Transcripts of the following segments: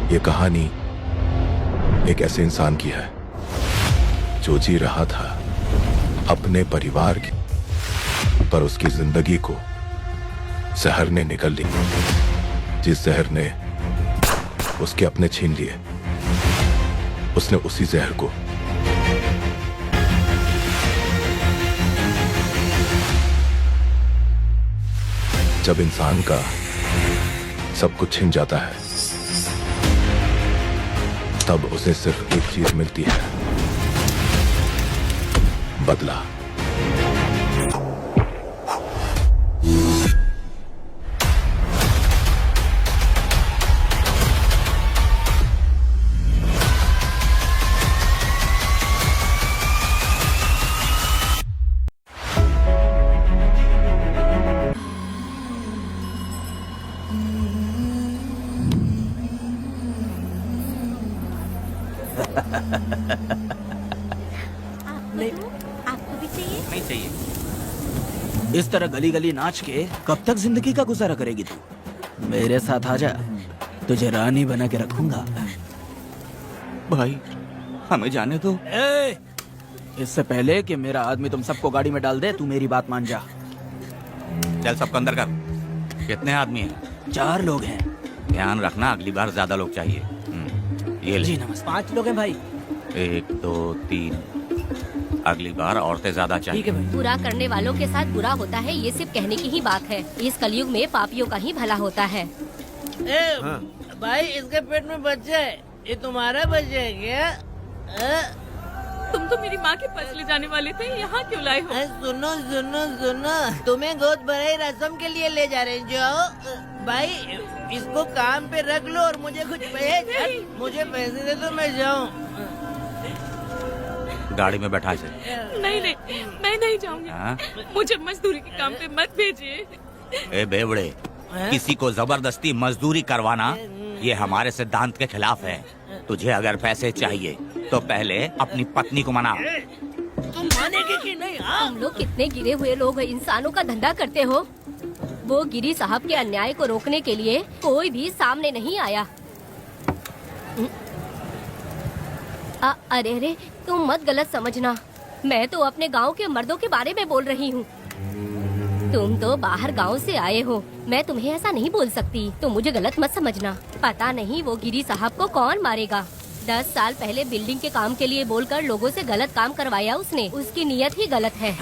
ये कहानी एक ऐसे इंसान की है जो जी रहा था अपने परिवार की, पर उसकी जिंदगी को जहर ने निगल ली। जिस जहर ने उसके अपने छीन लिए, उसने उसी जहर को जब इंसान का सब कुछ छिन जाता है, तब उसे सिर्फ एक चीज मिलती है, बदला। आपको भी चाहिए? नहीं चाहिए। इस तरह गली गली नाच के कब तक जिंदगी का गुजारा करेगी तू? मेरे साथ आजा, तुझे रानी बना के रखूंगा। भाई हमें जाने दो। इससे पहले कि मेरा आदमी तुम सबको गाड़ी में डाल दे, तू मेरी बात मान जा। चल सबको अंदर कर। कितने आदमी हैं? 4 लोग हैं। ध्यान रखना, अगली बार ज्यादा लोग चाहिए। ये ले। जी नमस्ते। 5 लोग हैं भाई। 1 2 3। अगली बार औरतें ज्यादा चाहिए। ठीक है भाई। बुरा करने वालों के साथ बुरा होता है, ये सिर्फ कहने की ही बात है। इस कलयुग में पापियों का ही भला होता है। भाई इसके पेट में बच्चा है, ये तुम्हारा बच्चा है क्या? तुम तो मेरी माँ के पास ले जाने वाले थे, यहाँ क्यों लाए हो? सुनो सुनो सुनो, तुम्हें गोद भराई रस्म के लिए ले जा रहे हैं। जाओ भाई, इसको काम पे रख लो और मुझे कुछ मुझे पैसे दे दो, मैं जाऊँ। गाड़ी में बैठा इसे। नहीं नहीं, मैं नहीं जाऊंगी। हाँ? मुझे मजदूरी के काम पे मत भेजिए। ए बेवड़े, किसी को जबरदस्ती मजदूरी करवाना ये हमारे सिद्धांत के खिलाफ है। तुझे अगर पैसे चाहिए तो पहले अपनी पत्नी को मना। तुम मानेगी कि नहीं? हाँ? तुम लोग कितने गिरे हुए लोग इंसानों का धंधा करते हो। वो गिरी साहब के अन्याय को रोकने के लिए कोई भी सामने नहीं आया। अरे अरे, तुम मत गलत समझना, मैं तो अपने गांव के मर्दों के बारे में बोल रही हूँ। तुम तो बाहर गांव से आए हो, मैं तुम्हें ऐसा नहीं बोल सकती, तुम मुझे गलत मत समझना। पता नहीं वो गिरी साहब को कौन मारेगा। 10 साल पहले बिल्डिंग के काम के लिए बोलकर लोगों से गलत काम करवाया उसने। उसकी नीयत ही गलत है।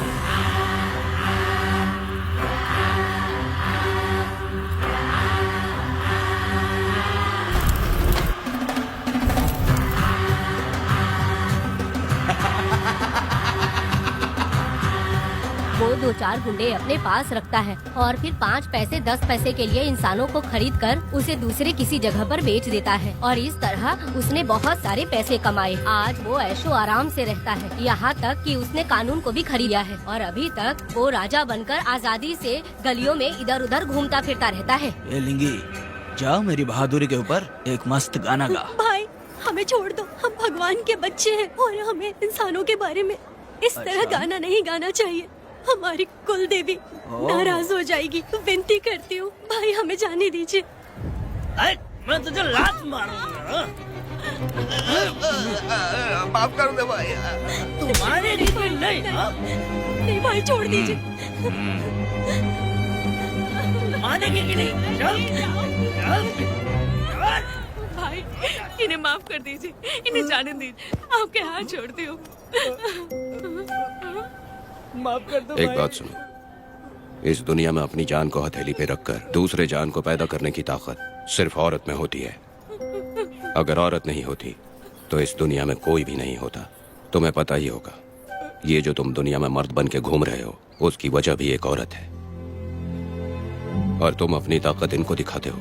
वो 2-4 गुंडे अपने पास रखता है और फिर 5 पैसे 10 पैसे के लिए इंसानों को खरीद कर उसे दूसरे किसी जगह पर बेच देता है, और इस तरह उसने बहुत सारे पैसे कमाए। आज वो ऐशो आराम से रहता है, यहाँ तक कि उसने कानून को भी खरीदा है, और अभी तक वो राजा बनकर आजादी से गलियों में इधर उधर घूमता फिरता रहता है। ये लिंगी, जाओ मेरी बहादुरी के ऊपर एक मस्त गाना गा। भाई हमें छोड़ दो, हम भगवान के बच्चे हैं और हमें इंसानों के बारे में इस तरह गाना नहीं गाना चाहिए। हमारी कुल देवी नाराज हो जाएगी। विनती करती हूँ भाई, हमें जाने दीजिए। मैं तुझे लात मारूंगा। माफ कर दे भाई। तुम मानेगी कि नहीं? हाँ? नहीं भाई, छोड़ दीजिए। मानेगी कि नहीं? चल चल। भाई इन्हें माफ कर दीजिए, इन्हें जाने दीजिए, आपके हाथ छोड़ती हूँ। माफ कर दो एक भाई। बात सुनो, इस दुनिया में अपनी जान को हथेली पे रखकर दूसरे जान को पैदा करने की ताकत सिर्फ औरत में होती है। अगर औरत नहीं होती तो इस दुनिया में कोई भी नहीं होता। तुम्हें पता ही होगा, ये जो तुम दुनिया में मर्द बन के घूम रहे हो, उसकी वजह भी एक औरत है, और तुम अपनी ताकत इनको दिखाते हो।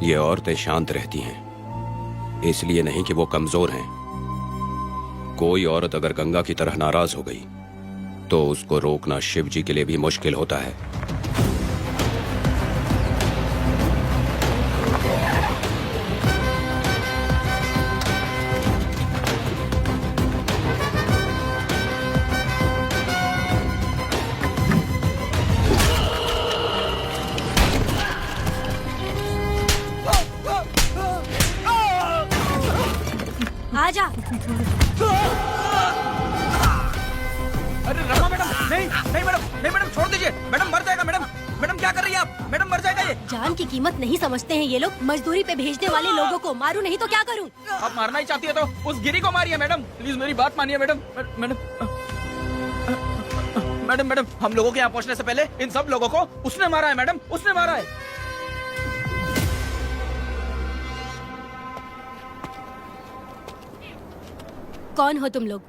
ये औरतें शांत रहती हैं, इसलिए नहीं कि वो कमजोर हैं। कोई औरत अगर गंगा की तरह नाराज हो गई तो उसको रोकना शिव जी के लिए भी मुश्किल होता है। जा। अरे रमा मैडम, नहीं नहीं मैडम, नहीं मैडम, छोड़ दीजिए मैडम, मर जाएगा मैडम। मैडम क्या कर रही है आप? मैडम मर जाएगा ये। जान की कीमत नहीं समझते हैं ये लोग। मजदूरी पे भेजने वाले लोगों को मारूं नहीं तो क्या करूं? आप मारना ही चाहती है तो उस गिरी को मारिए मैडम, प्लीज मेरी बात मानिए मैडम। मैडम मैडम मैडम, हम लोगों के यहाँ पहुँचने से पहले इन सब लोगों को उसने मारा है मैडम, उसने मारा है। कौन हो तुम लोग?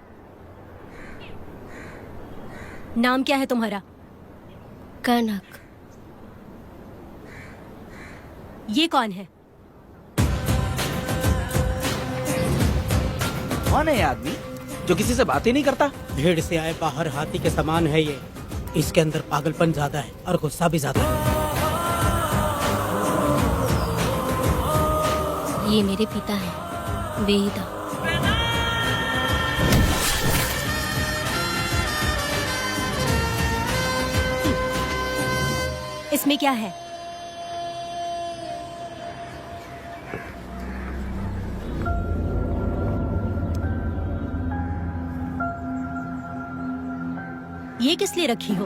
नाम क्या है तुम्हारा? कनक। ये कौन है? कौन है ये आदमी जो किसी से बात ही नहीं करता? भीड़ से आए बाहर हाथी के समान है ये। इसके अंदर पागलपन ज्यादा है और गुस्सा भी ज्यादा है। ये मेरे पिता हैं, वेदा। इसमें क्या है? ये किस लिए रखी हो?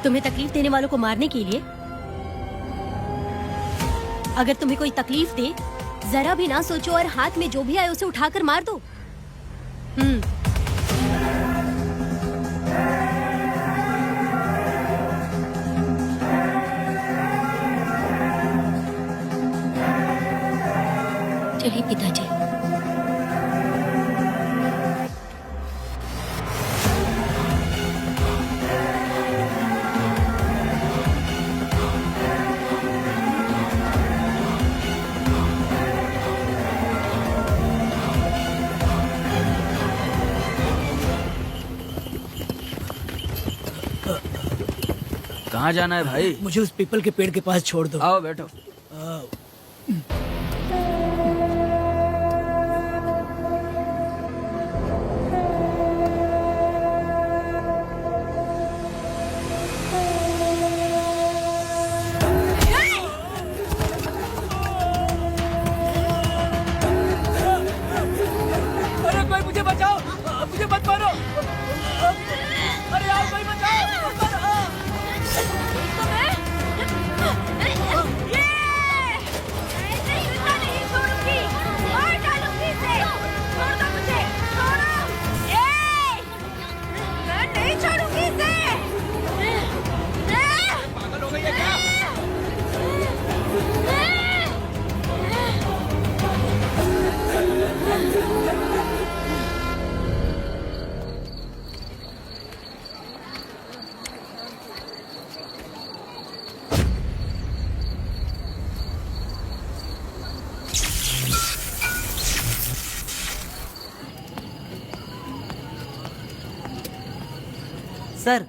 तुम्हें तकलीफ देने वालों को मारने के लिए? अगर तुम्हें कोई तकलीफ दे, जरा भी ना सोचो और हाथ में जो भी आए उसे उठाकर मार दो। चलिए पिताजी। कहाँ जाना है भाई? मुझे उस पीपल के पेड़ के पास छोड़ दो। आओ बैठो। अरे कोई मुझे बचाओ, मुझे मत मारो। अरे यार कोई बचाओ। पागल हो गई है क्या? सर,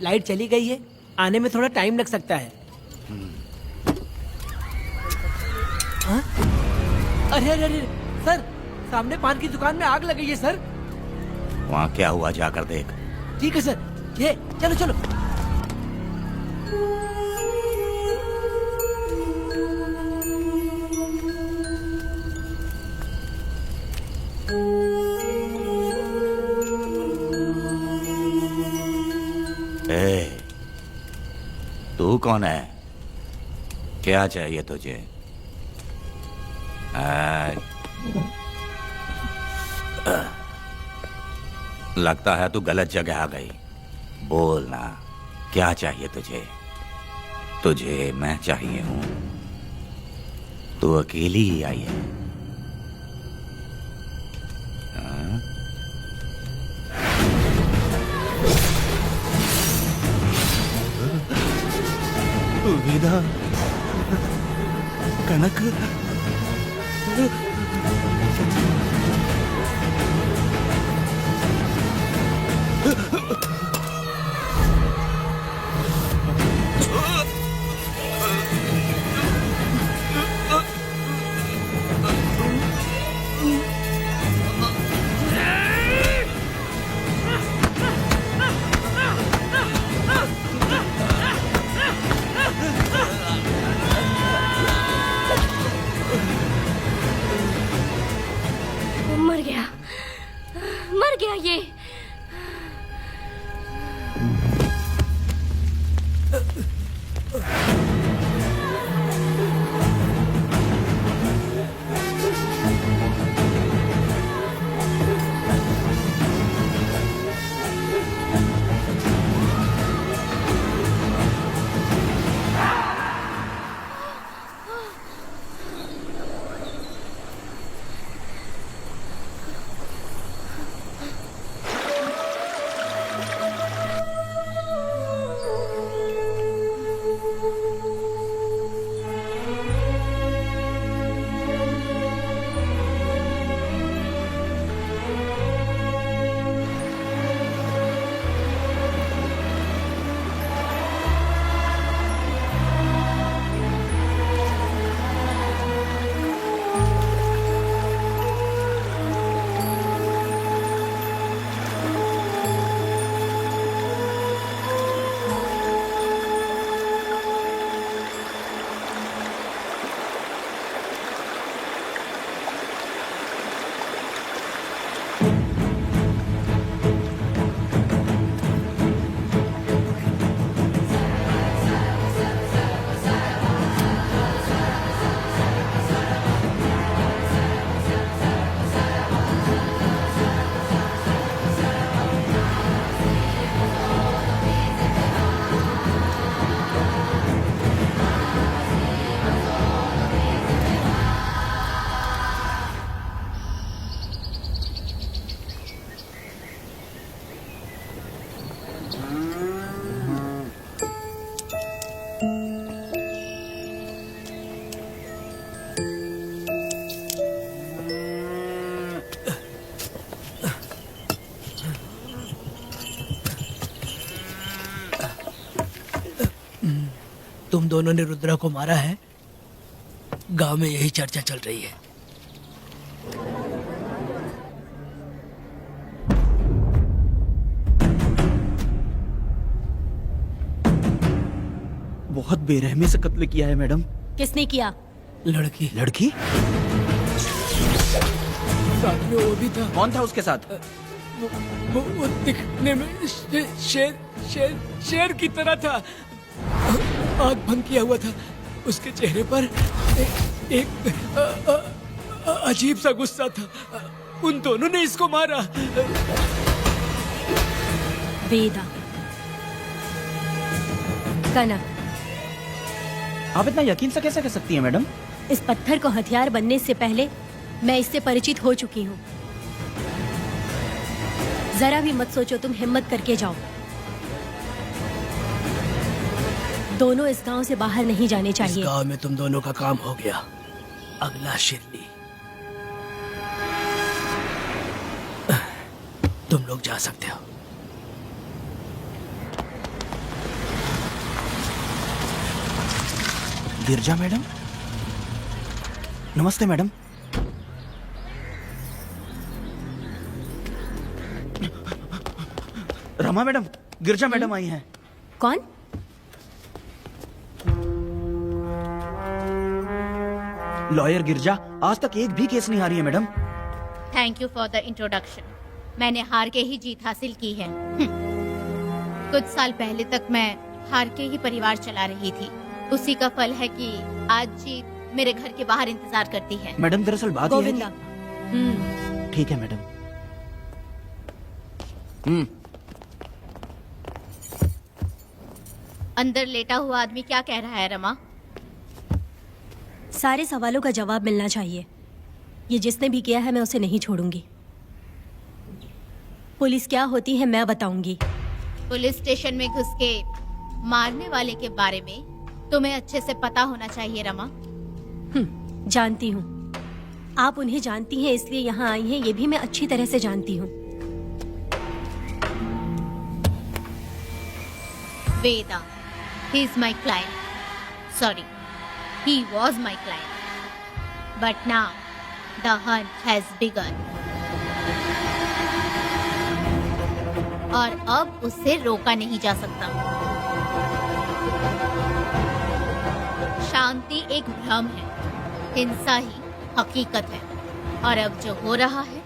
लाइट चली गई है, आने में थोड़ा टाइम लग सकता है। हाँ? अरे अरे अरे सर, सामने पान की दुकान में आग लगी है सर। वहाँ क्या हुआ जाकर देख। ठीक है सर, ये चलो चलो। ए, तू कौन है? क्या चाहिए तुझे? लगता है तू गलत जगह आ गई। बोल ना, क्या चाहिए तुझे? तुझे मैं चाहिए हूं। तू अकेली ही आई है। हाँ? वेदा, कनक, मर गया, मर गया ये। तुम दोनों ने रुद्रा को मारा है? गांव में यही चर्चा चल रही है। बहुत बेरहमी से कत्ल किया है मैडम। किसने किया? लड़की। लड़की? साथ में वो भी था। कौन था उसके साथ? वो दिखने में शेर की तरह था। आँख बंद किया हुआ था। उसके चेहरे पर एक अजीब सा गुस्सा था। उन दोनों ने इसको मारा। वेदा, कनक, आप इतना यकीन से कैसे कह सकती हैं मैडम? इस पत्थर को हथियार बनने से पहले मैं इससे परिचित हो चुकी हूँ। जरा भी मत सोचो, तुम हिम्मत करके जाओ। दोनों इस गांव से बाहर नहीं जाने इस चाहिए। गांव में तुम दोनों का काम हो गया। अगला शिरली। तुम लोग जा सकते हो। गिरजा मैडम? नमस्ते मैडम। रमा मैडम, गिरजा मैडम आई हैं। कौन? लॉयर गिरजा आज तक एक भी केस नहीं हारी है madam. Thank you for the introduction. मैंने हार के ही जीत हासिल की है। कुछ साल पहले तक मैं हार के ही परिवार चला रही थी। उसी का फल है कि आज जीत मेरे घर के बाहर इंतजार करती है। मैडम दरअसल बात यह है गोविंदा। कि... ठीक है मैडम। अंदर लेटा हुआ आदमी क्या कह रहा है रमा? सारे सवालों का जवाब मिलना चाहिए। ये जिसने भी किया है मैं उसे नहीं छोड़ूंगी। पुलिस क्या होती है मैं बताऊंगी। पुलिस स्टेशन में घुस के मारने वाले के बारे में तुम्हें अच्छे से पता होना चाहिए रमा। जानती हूँ। आप उन्हें जानती हैं इसलिए यहाँ आई हैं, ये भी मैं अच्छी तरह से जानती हूँ। वेदा, he is my client. Sorry, he was my client. But now, the hunt has begun. और अब उसे रोका नहीं जा सकता। शांति एक भ्रम है, हिंसा ही हकीकत है। और अब जो हो रहा है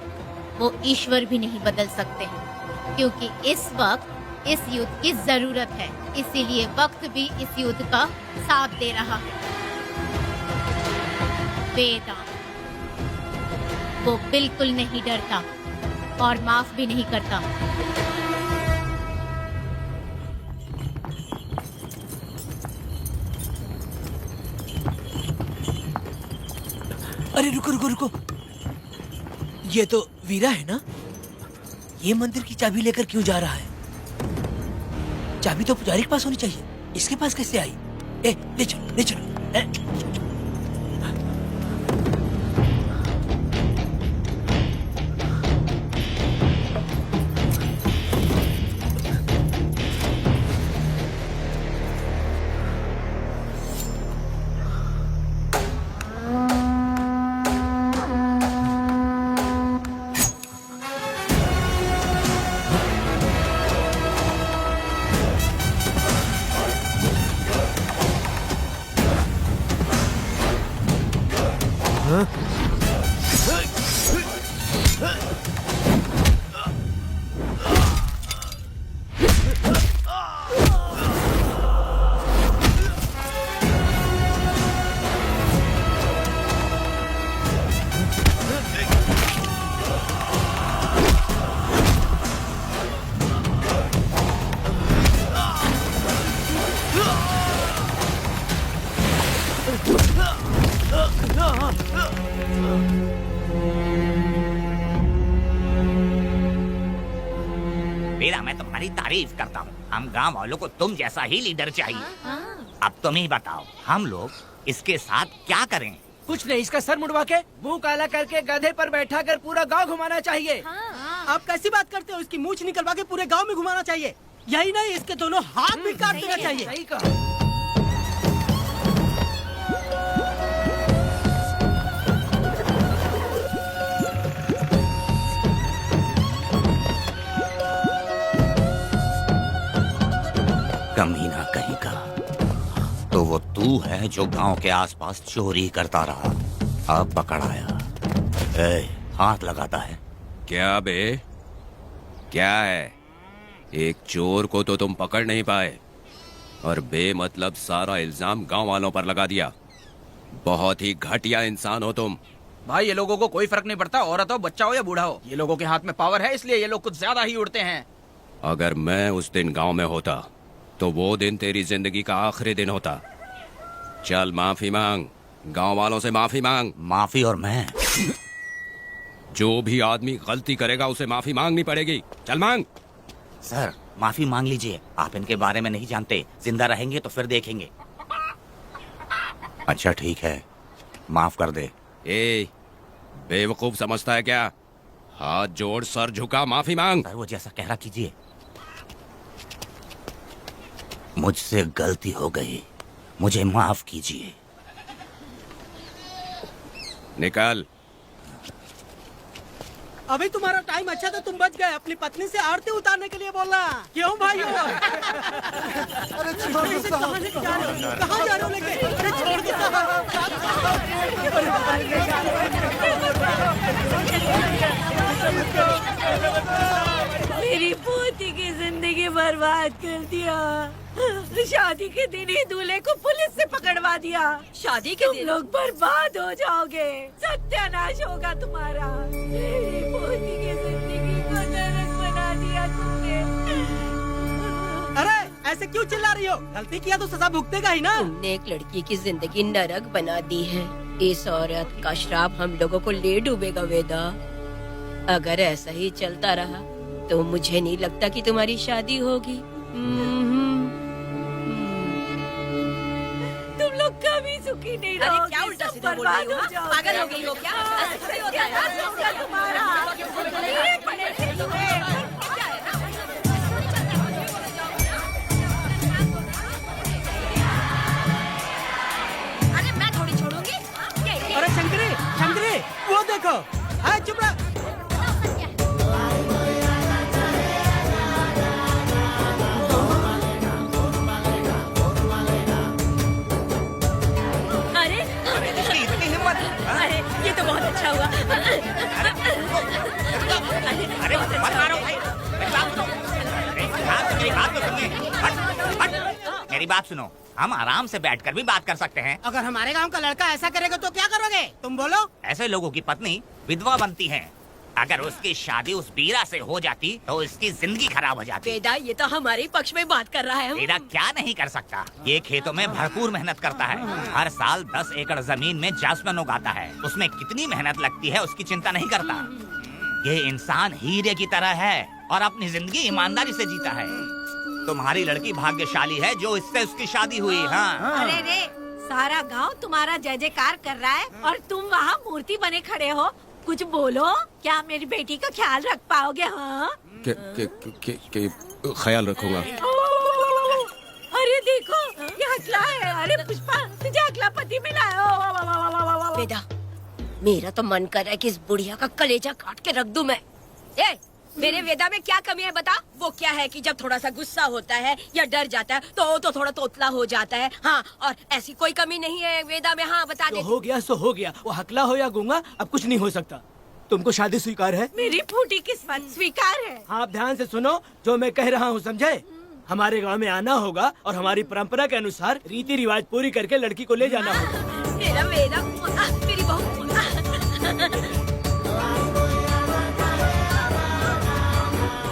वो ईश्वर भी नहीं बदल सकते हैं, क्योंकि इस वक्त इस युद्ध की जरूरत है। इसीलिए वक्त भी इस युद्ध का साथ दे रहा है। वेदा वो बिल्कुल नहीं डरता और माफ भी नहीं करता। अरे रुको रुको रुको, ये तो वीरा है ना? ये मंदिर की चाबी लेकर क्यों जा रहा है? चाबी तो पुजारी के पास होनी चाहिए, इसके पास कैसे आई? ले चलो ले चलो। वीरा, मैं तुम्हारी तारीफ करता हूँ। हम गांव वालों को तुम जैसा ही लीडर चाहिए। अब तुम ही बताओ, हम लोग इसके साथ क्या करें? कुछ नहीं, इसका सर मुड़वा के मुंह काला करके गधे पर बैठा कर पूरा गांव घुमाना चाहिए। आप कैसी बात करते हो? इसकी मूंछ निकलवा के पूरे गांव में घुमाना चाहिए। यही नहीं, इसके दोनों हाथ भी काट देना चाहिए। सही कहा। कमीना कहीं का। तो वो तू है जो गांव के आसपास चोरी करता रहा, अब पकड़ाया। हाथ लगाता है। क्या बे, क्या है? एक चोर को तो तुम पकड़ नहीं पाए और बेमतलब सारा इल्जाम गांव वालों पर लगा दिया। बहुत ही घटिया इंसान हो तुम। भाई, ये लोगों को कोई फर्क नहीं पड़ता, औरत हो, बच्चा हो या बूढ़ा हो। ये लोगों के हाथ में पावर है, इसलिए ये लोग कुछ ज्यादा ही उड़ते हैं। अगर मैं उस दिन गांव में होता तो वो दिन तेरी जिंदगी का आखिरी दिन होता। चल माफी मांग, गांव वालों से माफी मांग। माफी? और मैं? जो भी आदमी गलती करेगा उसे माफी मांगनी पड़ेगी। चल मांग। सर, माफी मांग लीजिए। आप इनके बारे में नहीं जानते, जिंदा रहेंगे तो फिर देखेंगे। अच्छा ठीक है, माफ कर दे। ए, बेवकूफ समझता है क्या? हाथ जोड़, सर झुका, माफी मांग। सर, वो जैसा कह रहा कीजिए। मुझसे गलती हो गई, मुझे माफ कीजिए। निकल। अभी तुम्हारा टाइम अच्छा था, तुम बच गए। अपनी पत्नी से आरती उतारने के लिए बोलना। क्यों भाइयों? अरे कहाँ जा रहे हो लेके? अरे छोड़ दो। मेरी पोती की जिंदगी बर्बाद कर दिया। शादी के दिन ही दूल्हे को पुलिस से पकड़वा दिया। शादी के दिन लोग बर्बाद हो जाओगे, सत्यानाश होगा तुम्हारा। मेरी पोती की जिंदगी को नरक बना दिया तुमने। अरे ऐसे क्यों चिल्ला रही हो? गलती किया तो सजा भुगतेगा ही ना। तुमने एक लड़की की जिंदगी नरक बना दी है। इस औरत का श्राप हम लोगों को ले डूबेगा वेदा। अगर ऐसा ही चलता रहा तो मुझे नहीं लगता कि तुम्हारी शादी होगी। तुम लोग कभी सुखी नहीं रहोगे। क्या उल्टा सीधा बोल रही हो? पागल हो गई हो क्या? तुम्हारा अरे मैं थोड़ी छोड़ूंगी। अरे शंकरी, शंकरी, वो देखो। चुप रह। अरे ये तो बहुत अच्छा हुआ। मेरी बात सुनो, हम आराम से बैठकर भी बात कर सकते हैं। अगर हमारे गांव का लड़का ऐसा करेगा तो क्या करोगे तुम बोलो? ऐसे लोगों की पत्नी विधवा बनती है। अगर उसकी शादी उस बीरा से हो जाती तो इसकी जिंदगी खराब हो जाती। वेदा, ये तो हमारे पक्ष में बात कर रहा है। वेदा क्या नहीं कर सकता? ये खेतों में भरपूर मेहनत करता है। हर साल 10 एकड़ जमीन में जासमन उगाता है। उसमें कितनी मेहनत लगती है उसकी चिंता नहीं करता। ये इंसान हीरे की तरह है और अपनी जिंदगी ईमानदारी से जीता है। तुम्हारी लड़की भाग्यशाली है जो इससे उसकी शादी हुई। हाँ, अरे रे, सारा गांव तुम्हारा जय जयकार कर रहा है और तुम वहाँ मूर्ति बने खड़े हो। कुछ बोलो, क्या मेरी बेटी का ख्याल रख पाओगे? हाँ, के ख्याल रखूंगा। अरे देखो, ये हकला है। अरे पुष्पा, तुझे हकला पति मिला है। वेदा, मेरा तो मन कर रहा है कि इस बुढ़िया का कलेजा काट के रख दूं मैं। मेरे वेदा में क्या कमी है बता? वो क्या है कि जब थोड़ा सा गुस्सा होता है या डर जाता है तो थोड़ा तोतला हो जाता है। हाँ, और ऐसी कोई कमी नहीं है वेदा में। हाँ, बता दे। हो गया सो हो गया, वो हकला हो या गूंगा अब कुछ नहीं हो सकता। तुमको शादी स्वीकार है? मेरी फूटी किस्मत स्वीकार है। आप ध्यान से सुनो जो मैं कह रहा हूँ, समझे? हमारे गांव में आना होगा और हमारी परंपरा के अनुसार रीति रिवाज पूरी करके लड़की को ले जाना होगा। मेरा वेदा, मेरी बहू।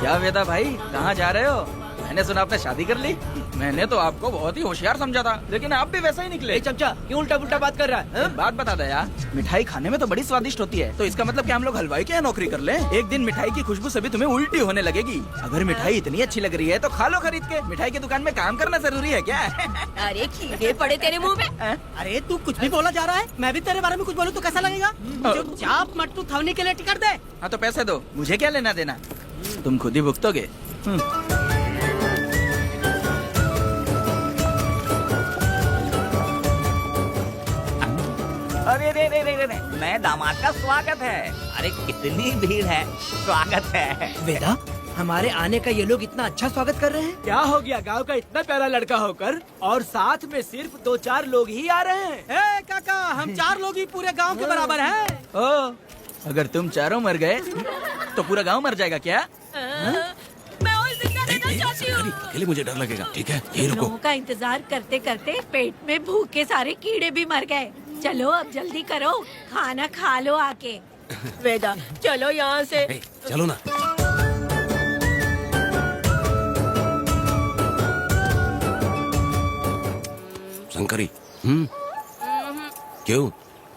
क्या वेदा भाई, कहाँ जा रहे हो? मैंने सुना आपने शादी कर ली। मैंने तो आपको बहुत ही होशियार समझा था, लेकिन आप भी वैसा ही निकले। चमचा, क्यों उल्टा पुल्टा बात कर रहा है? बात बता दे यार, मिठाई खाने में तो बड़ी स्वादिष्ट होती है, तो इसका मतलब क्या हम लोग हलवाई के यहाँ नौकरी कर लें? एक दिन मिठाई की खुशबू से भी तुम्हें उल्टी होने लगेगी। अगर मिठाई इतनी अच्छी लग रही है तो खा लो खरीद के। मिठाई की दुकान में काम करना जरूरी है क्या? अरे कीड़े पड़े तेरे मुँह में। अरे तू कुछ भी बोला जा रहा है। मैं भी तेरे बारे में कुछ बोलूं तो कैसा लगेगा? चुपचाप मट्टू थवने के लिए टिकट दे। हाँ तो पैसे दो, मुझे क्या लेना देना, तुम खुद ही भुगतोगे। अरे रे रे रे रे, नए दामाद का स्वागत है। अरे कितनी भीड़ है, स्वागत है। वेदा, हमारे आने का ये लोग इतना अच्छा स्वागत कर रहे हैं। क्या हो गया, गांव का इतना प्यारा लड़का होकर और साथ में सिर्फ 2-4 लोग ही आ रहे हैं। ए काका, हम 4 लोग ही पूरे गांव के बराबर हैं। ओ, अगर तुम चारों मर गए तो पूरा गांव मर जाएगा क्या? मैं और जिंदा रहना चाहती हूँ। अकेले मुझे डर लगेगा। ठीक है, ये रुको। लोगों का इंतजार करते करते पेट में भूखे सारे कीड़े भी मर गए। चलो अब जल्दी करो, खाना खा लो आके। वेदा, चलो यहाँ से। चलो ना। शंकरी, क्यों?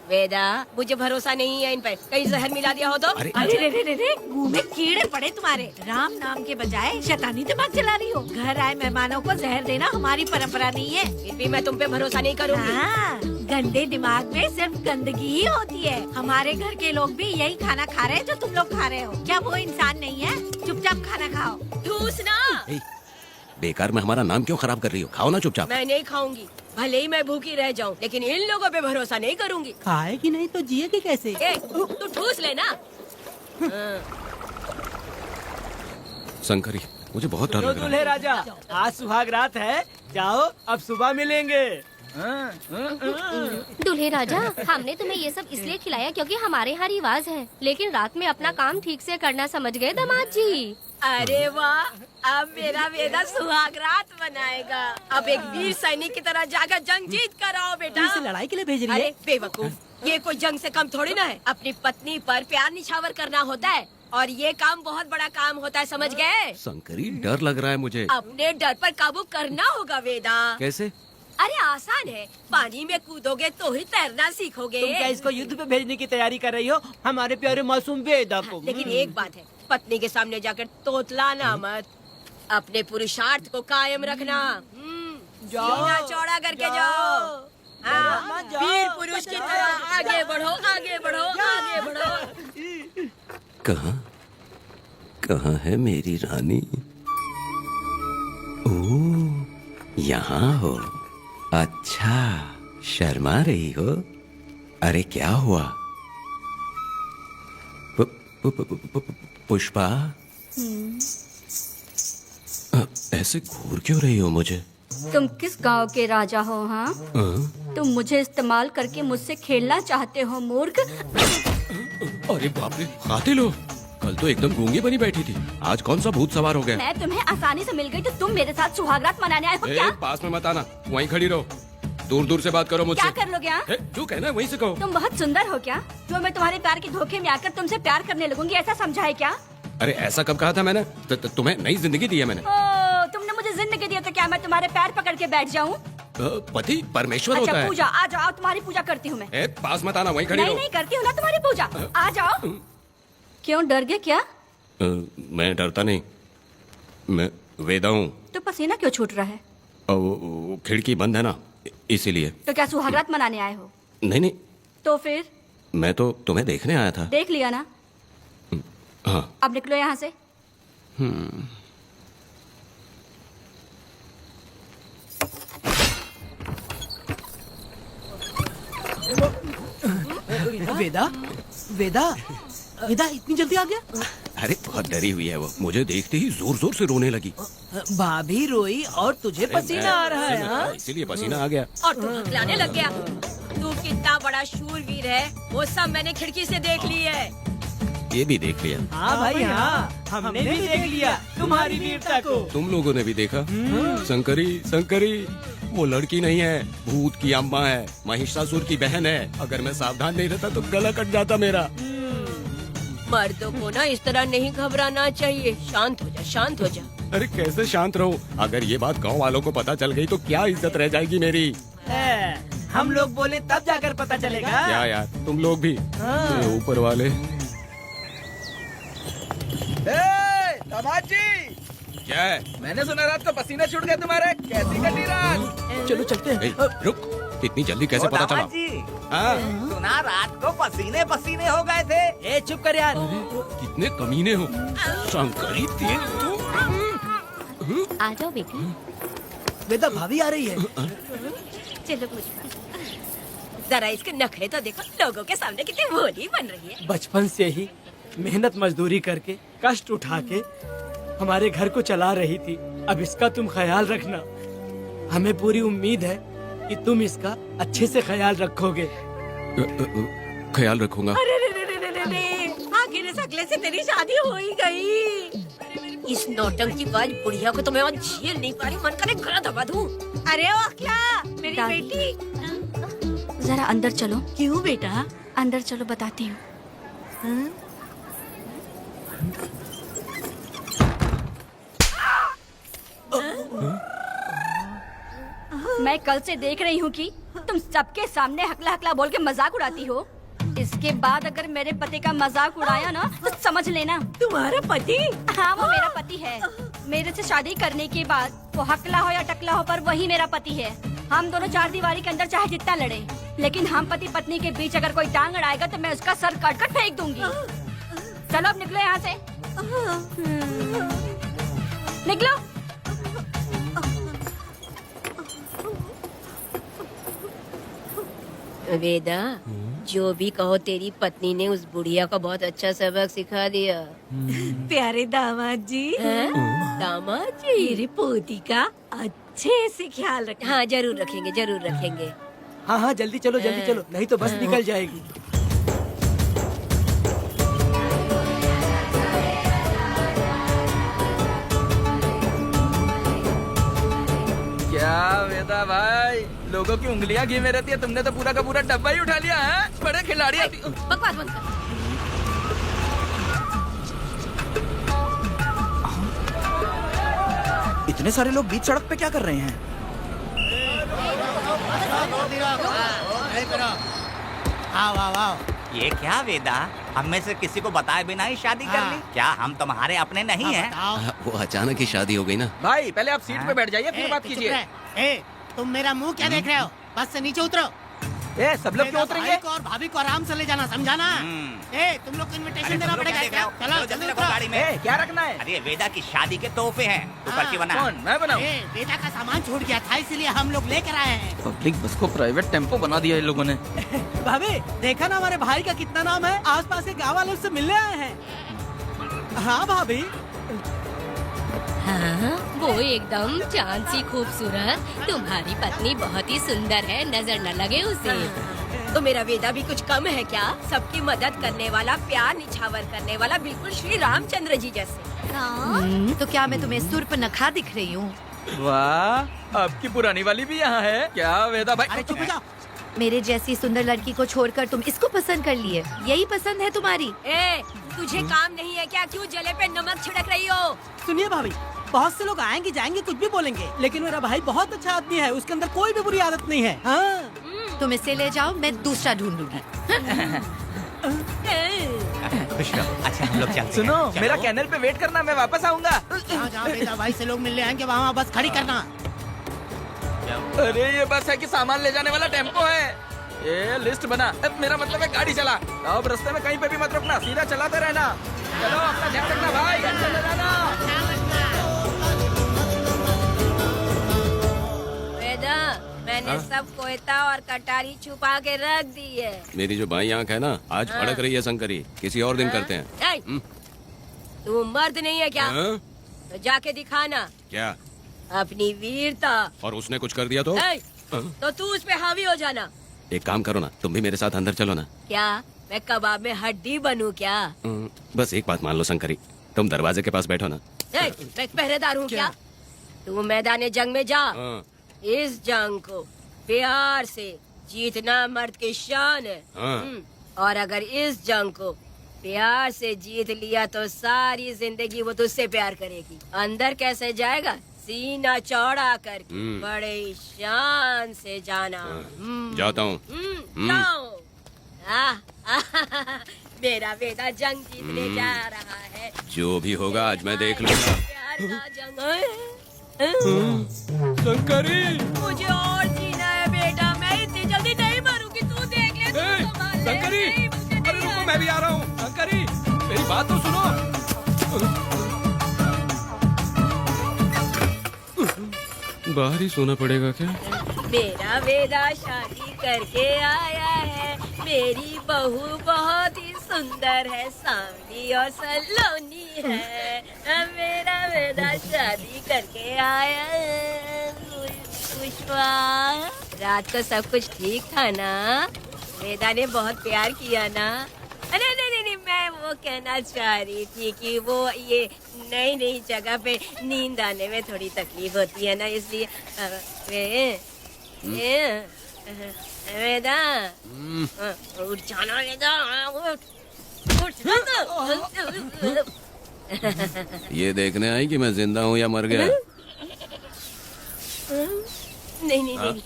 वेदा, मुझे भरोसा नहीं है इन पे। कहीं जहर मिला दिया हो तो? अरे अरे रे रे रे, मुंह में कीड़े पड़े तुम्हारे। राम नाम के बजाय शैतानी दिमाग चला रही हो। घर आए मेहमानों को जहर देना हमारी परंपरा नहीं है। फिर भी मैं तुम पे भरोसा नहीं करूँगी। हाँ, गंदे दिमाग में सिर्फ गंदगी ही होती है। हमारे घर के लोग भी यही खाना खा रहे हैं जो तुम लोग खा रहे हो। क्या वो इंसान नहीं है? चुपचाप खाना खाओ। ठूसना। बेकार में हमारा नाम क्यों खराब कर रही हो? खाओ ना चुपचाप। मैं नहीं खाऊंगी, भले ही मैं भूखी रह जाऊं, लेकिन इन लोगों पे भरोसा नहीं करूंगी। खाएगी नहीं तो जिएगी कैसे? तू ठूस लेना। शंकरी, मुझे बहुत डर लग रहा दूल्हे है। राजा, आज सुहाग रात है, जाओ अब सुबह मिलेंगे। दूल्हे राजा, हमने तुम्हें ये सब इसलिए खिलाया क्योंकि हमारे यहाँ रिवाज है, लेकिन रात में अपना काम ठीक से करना समझ गए दामाद जी। अरे वाह, अब मेरा वेदा सुहाग रात मनाएगा। अब एक वीर सैनिक की तरह जाकर जंग जीत कर आओ बेटा। इसे लड़ाई के लिए भेज रही है? अरे बेवकूफ, ये कोई जंग से कम थोड़ी ना है। अपनी पत्नी पर प्यार निछावर करना होता है और ये काम बहुत बड़ा काम होता है, समझ गए? शंकरी, डर लग रहा है मुझे। अपने डर पर काबू करना होगा वेदा। कैसे? अरे आसान है, पानी में कूदोगे तो ही तैरना सीखोगे। तुम क्या इसको युद्ध पे भेजने की तैयारी कर रही हो? हमारे प्यारे मासूम वेदा को। लेकिन एक बात है, पत्नी के सामने जाकर तोतलाना मत। अपने पुरुषार्थ को कायम रखना। सीना चौड़ा करके जाओ। हाँ, वीर पुरुष की तरह आगे बढ़ो, आगे बढ़ो, आगे बढ़ो। कहाँ है मेरी रानी? ओह, यहाँ हो। अच्छा, शर्मा रही हो? अरे क्या हुआ? पुष्पा, ऐसे घूर क्यों रही हो मुझे? तुम किस गांव के राजा हो? हाँ, तुम मुझे इस्तेमाल करके मुझसे खेलना चाहते हो मूर्ख। अरे बाप रे, कातिल हो? कल तो एकदम गूंगी बनी बैठी थी, आज कौन सा भूत सवार हो गया? मैं तुम्हें आसानी से मिल गई तो तुम मेरे साथ सुहागरात मनाने आए हो क्या? पास में मत आना, वहीं खड़ी रहो, दूर दूर से बात करो मुझसे। क्या कर लोगे हाँ? जो कहना है वहीं से कहो। तुम बहुत सुंदर हो क्या जो मैं तुम्हारे प्यार के धोखे में आकर तुमसे प्यार करने लगूंगी, ऐसा समझा है क्या? अरे ऐसा कब कहा था मैंने? तुम्हें नई जिंदगी दी है मैंने। ओ, तुमने मुझे जिंदगी दी है तो क्या मैं तुम्हारे पैर पकड़ के बैठ जाऊँ? पति परमेश्वर अच्छा होता है। पूजा, आ जाओ, तुम्हारी पूजा करती हूँ मैं। पास मत आना, वहीं खड़ी नहीं रहो। नहीं करती हूँ ना तुम्हारी पूजा, आ जाओ। क्यों डर गए क्या? मैं डरता नहीं, मैं वेदा हूँ। तो पसीना क्यों छूट रहा है? वो खिड़की बंद है ना, इसीलिए। तो क्या सुहागरात मनाने आए हो? नहीं नहीं, तो फिर मैं तो तुम्हें देखने आया था। देख लिया ना, हाँ। अब निकलो यहाँ से। वेदा, वेदा, वेदा इतनी जल्दी आ गया? अरे बहुत डरी हुई है वो, मुझे देखते ही जोर जोर से रोने लगी। भाभी रोई और तुझे पसीना आ रहा है हाँ? इसीलिए पसीना आ गया। और तू हकलाने लग गया। तू कितना बड़ा शूरवीर है, वो सब मैंने खिड़की से देख ली है। ये भी देख लिया। हाँ भाई हाँ, हमने भी देख लिया तुम्हारी वीरता को। तुम लोगों ने भी देखा? शंकरी, शंकरी वो लड़की नहीं है, भूत की अम्मा है, महिषासुर की बहन है। अगर मैं सावधान नहीं रहता तो गला कट जाता मेरा। मर्दों को ना इस तरह नहीं घबराना चाहिए। शांत हो जा, शांत हो जा। अरे कैसे शांत रहूं? अगर ये बात गांव वालों को पता चल गई तो क्या इज्जत रह जाएगी मेरी? हम लोग बोले तब जाकर पता चलेगा। क्या यार, तुम लोग भी ये ऊपर वाले। तमाची, क्या है? मैंने सुना रात को पसीने छूट गए तुम्हारे, कैसी कटी रात? चलो चलते हैं। रुक, इतनी जल्दी कैसे पता चला? हाँ? सुना रात को पसीने पसीने हो गए थे। ए चुप कर यार। कितने कमीने हो शंकरी, तेज तू। आ जाओ बेटी। वेदा भाभी आ रही है। चलो मुझ जरा इसके नखरे तो देखो, लोगों के सामने कितनी भोली बन रही है। बचपन से ही मेहनत मजदूरी करके कष्ट उठा के हमारे घर को चला रही थी। अब इसका तुम ख्याल रखना। हमें पूरी उम्मीद है कि तुम इसका अच्छे से ख्याल रखोगे। ख्याल रखूंगा। अरे रे रे रे रे रे, आखिर इस अगले से तेरी शादी हो ही गई। इस नौटंकी बाज बुढ़िया को तो मैं और झेल नहीं पा रही, मन करे गला दबा दूं। अरे ओ अखिला, मेरी दादी। बेटी। जरा अंदर चलो। क्यों बेटा? अंदर चलो, बताती हूँ। मैं कल से देख रही हूँ कि तुम सबके सामने हकला हकला बोल के मजाक उड़ाती हो। इसके बाद अगर मेरे पति का मजाक उड़ाया ना तो समझ लेना। तुम्हारा पति? हाँ वो मेरा पति है। मेरे से शादी करने के बाद वो हकला हो या टकला हो पर वही मेरा पति है। हम दोनों चार दीवारी के अंदर चाहे जितना लड़े, लेकिन हम पति पत्नी के बीच अगर कोई टांग अड़ाएगा तो मैं उसका सर काट कर फेंक दूंगी। चलो अब निकलो यहाँ से, निकलो। वेदा, जो भी कहो तेरी पत्नी ने उस बुढ़िया को बहुत अच्छा सबक सिखा दिया। प्यारे दामाद जी। दामाद जी, मेरी पोती का अच्छे से ख्याल रखें। हाँ जरूर रखेंगे, जरूर रखेंगे। हाँ हाँ जल्दी चलो, जल्दी चलो, नहीं तो बस निकल जाएगी। क्या वेदा भाई, लोगों की उंगलियां घी में रहती है, तुमने तो पूरा का पूरा डब्बा ही उठा लिया है। बड़े खिलाड़ी। बकवास बंद कर। इतने सारे लोग बीच सड़क पे क्या कर रहे हैं? ये क्या वेदा, हम में से किसी को बताए बिना ही शादी कर ली? क्या हम तुम्हारे अपने नहीं हैं? वो अचानक ही शादी हो गई ना। भाई पहले आप सीट पे बैठ जाइए, फिर बात कीजिए। तुम मेरा मुंह क्या देख रहे हो? बस से नीचे उतरो। ए, सब लोग क्यों उतरेंगे? भाई को और भाभी को आराम से ले जाना, समझाना? ए, तुम लोग को इनविटेशन देना पड़ेगा। चलो जल्दी रखो गाड़ी में। ए, क्या रखना है? अरे वेदा की शादी के तोहफे हैं, तू पर्ची बना। कौन, मैं बनाऊं? बेटा का सामान छूट गया था, इसलिए हम लोग लेकर आए हैं। पब्लिक बस को प्राइवेट टेम्पो बना दिया इन लोगों ने। भाभी देखा ना हमारे भाई का कितना नाम है, आसपास के गाँव वालों से मिलने आए हैं। हाँ भाभी। हाँ, वो एकदम चांद सी खूबसूरत। तुम्हारी पत्नी बहुत ही सुंदर है, नजर न लगे उसे। तो मेरा वेदा भी कुछ कम है क्या? सबकी मदद करने वाला, प्यार निछावर करने वाला, बिल्कुल श्री रामचंद्र जी जैसे। तो क्या मैं तुम्हें सुर्पनखा दिख रही हूँ? वाह, आपकी पुरानी वाली भी यहाँ है क्या वेदा भाई? अरे चुप हो जाओ। मेरे जैसी सुंदर लड़की को छोड़कर तुम इसको पसंद कर लिए, यही पसंद है तुम्हारी? ए, तुझे काम नहीं है क्या? क्यों जले पे नमक छिड़क रही हो? सुनिए भाभी, बहुत से लोग आएंगे जाएंगे कुछ भी बोलेंगे, लेकिन मेरा भाई बहुत अच्छा आदमी है, उसके अंदर कोई भी बुरी आदत नहीं है। हाँ। तुम इसे ले जाओ, मैं दूसरा ढूंढूंगी। खुश रहो। अच्छा हम लोग चलते सुनो, हैं। मेरा कैनल पे वेट करना, मैं वापस आऊंगा। जहाँ वेदा भाई से लोग मिलने आएंगे वहाँ बस खड़ी करना। अरे ये बस है कि सामान ले जाने वाला टेम्पो है। ये लिस्ट बना, अब मेरा मतलब है गाड़ी चला। अब रास्ते में कहीं पे भी मत रुकना, सीधा चलाते रहना। चलो अपना ध्यान रखना भाई, अच्छा ले जाना। वेदा, मैंने सब कोयता और कटारी छुपा के रख दी है। मेरी जो बाई आंख है ना, आज भड़क रही है शंकरी। किसी और दिन करते हैं। ए, तू मर्द नहीं है क्या? हाँ? तो जाके दिखाना क्या? अपनी वीरता। और उसने कुछ कर दिया तो? ए, तो तू उस पे हावी हो जाना। एक काम करो ना, तुम भी मेरे साथ अंदर चलो ना। क्या मैं कबाब में हड्डी बनूं क्या? बस एक बात मान लो शंकरी, तुम दरवाजे के पास बैठो ना। ए, मैं पहरेदार हूँ क्या? तू मैदान जंग में जा। हाँ। इस जंग को प्यार से जीतना मर्द की शान है। हाँ। और अगर इस जंग को प्यार से जीत लिया तो सारी जिंदगी वो तुझसे प्यार करेगी। अंदर कैसे जाएगा? सीना चौड़ा करके बड़े शान से जाना। जाता हूँ। जाओ। मेरा बेटा जंग जीतने जा रहा है। जो भी होगा आज मैं देख लूंगा। प्यार का जंग है। शंकरी, मुझे और जीना है बेटा, मैं इतनी जल्दी नहीं मरूंगी। तू देख ले, तू संभाल ले। शंकरी, नहीं, मुझे अरे नहीं रुको, मैं भी आ रहा हूँ। शंकरी, मेरी बात तो सुनो। बाहर ही सोना पड़ेगा क्या? मेरा वेदा शादी करके आया है। मेरी बहू बहुत ही सुंदर है, सांवली और सलोनी है। मेरा वेदा शादी करके आया है। पुष्पा, रात को सब कुछ ठीक था ना? वेदा ने बहुत प्यार किया ना? नहीं नहीं नहीं, मैं वो कहना चाह रही थी कि वो ये नई नई जगह पे नींद आने में थोड़ी तकलीफ होती है ना, इसलिए वेदा उठ जाना, वेदा उठ जाना। ये देखने आई कि मैं जिंदा हूँ या मर गया? नहीं नहीं नहीं,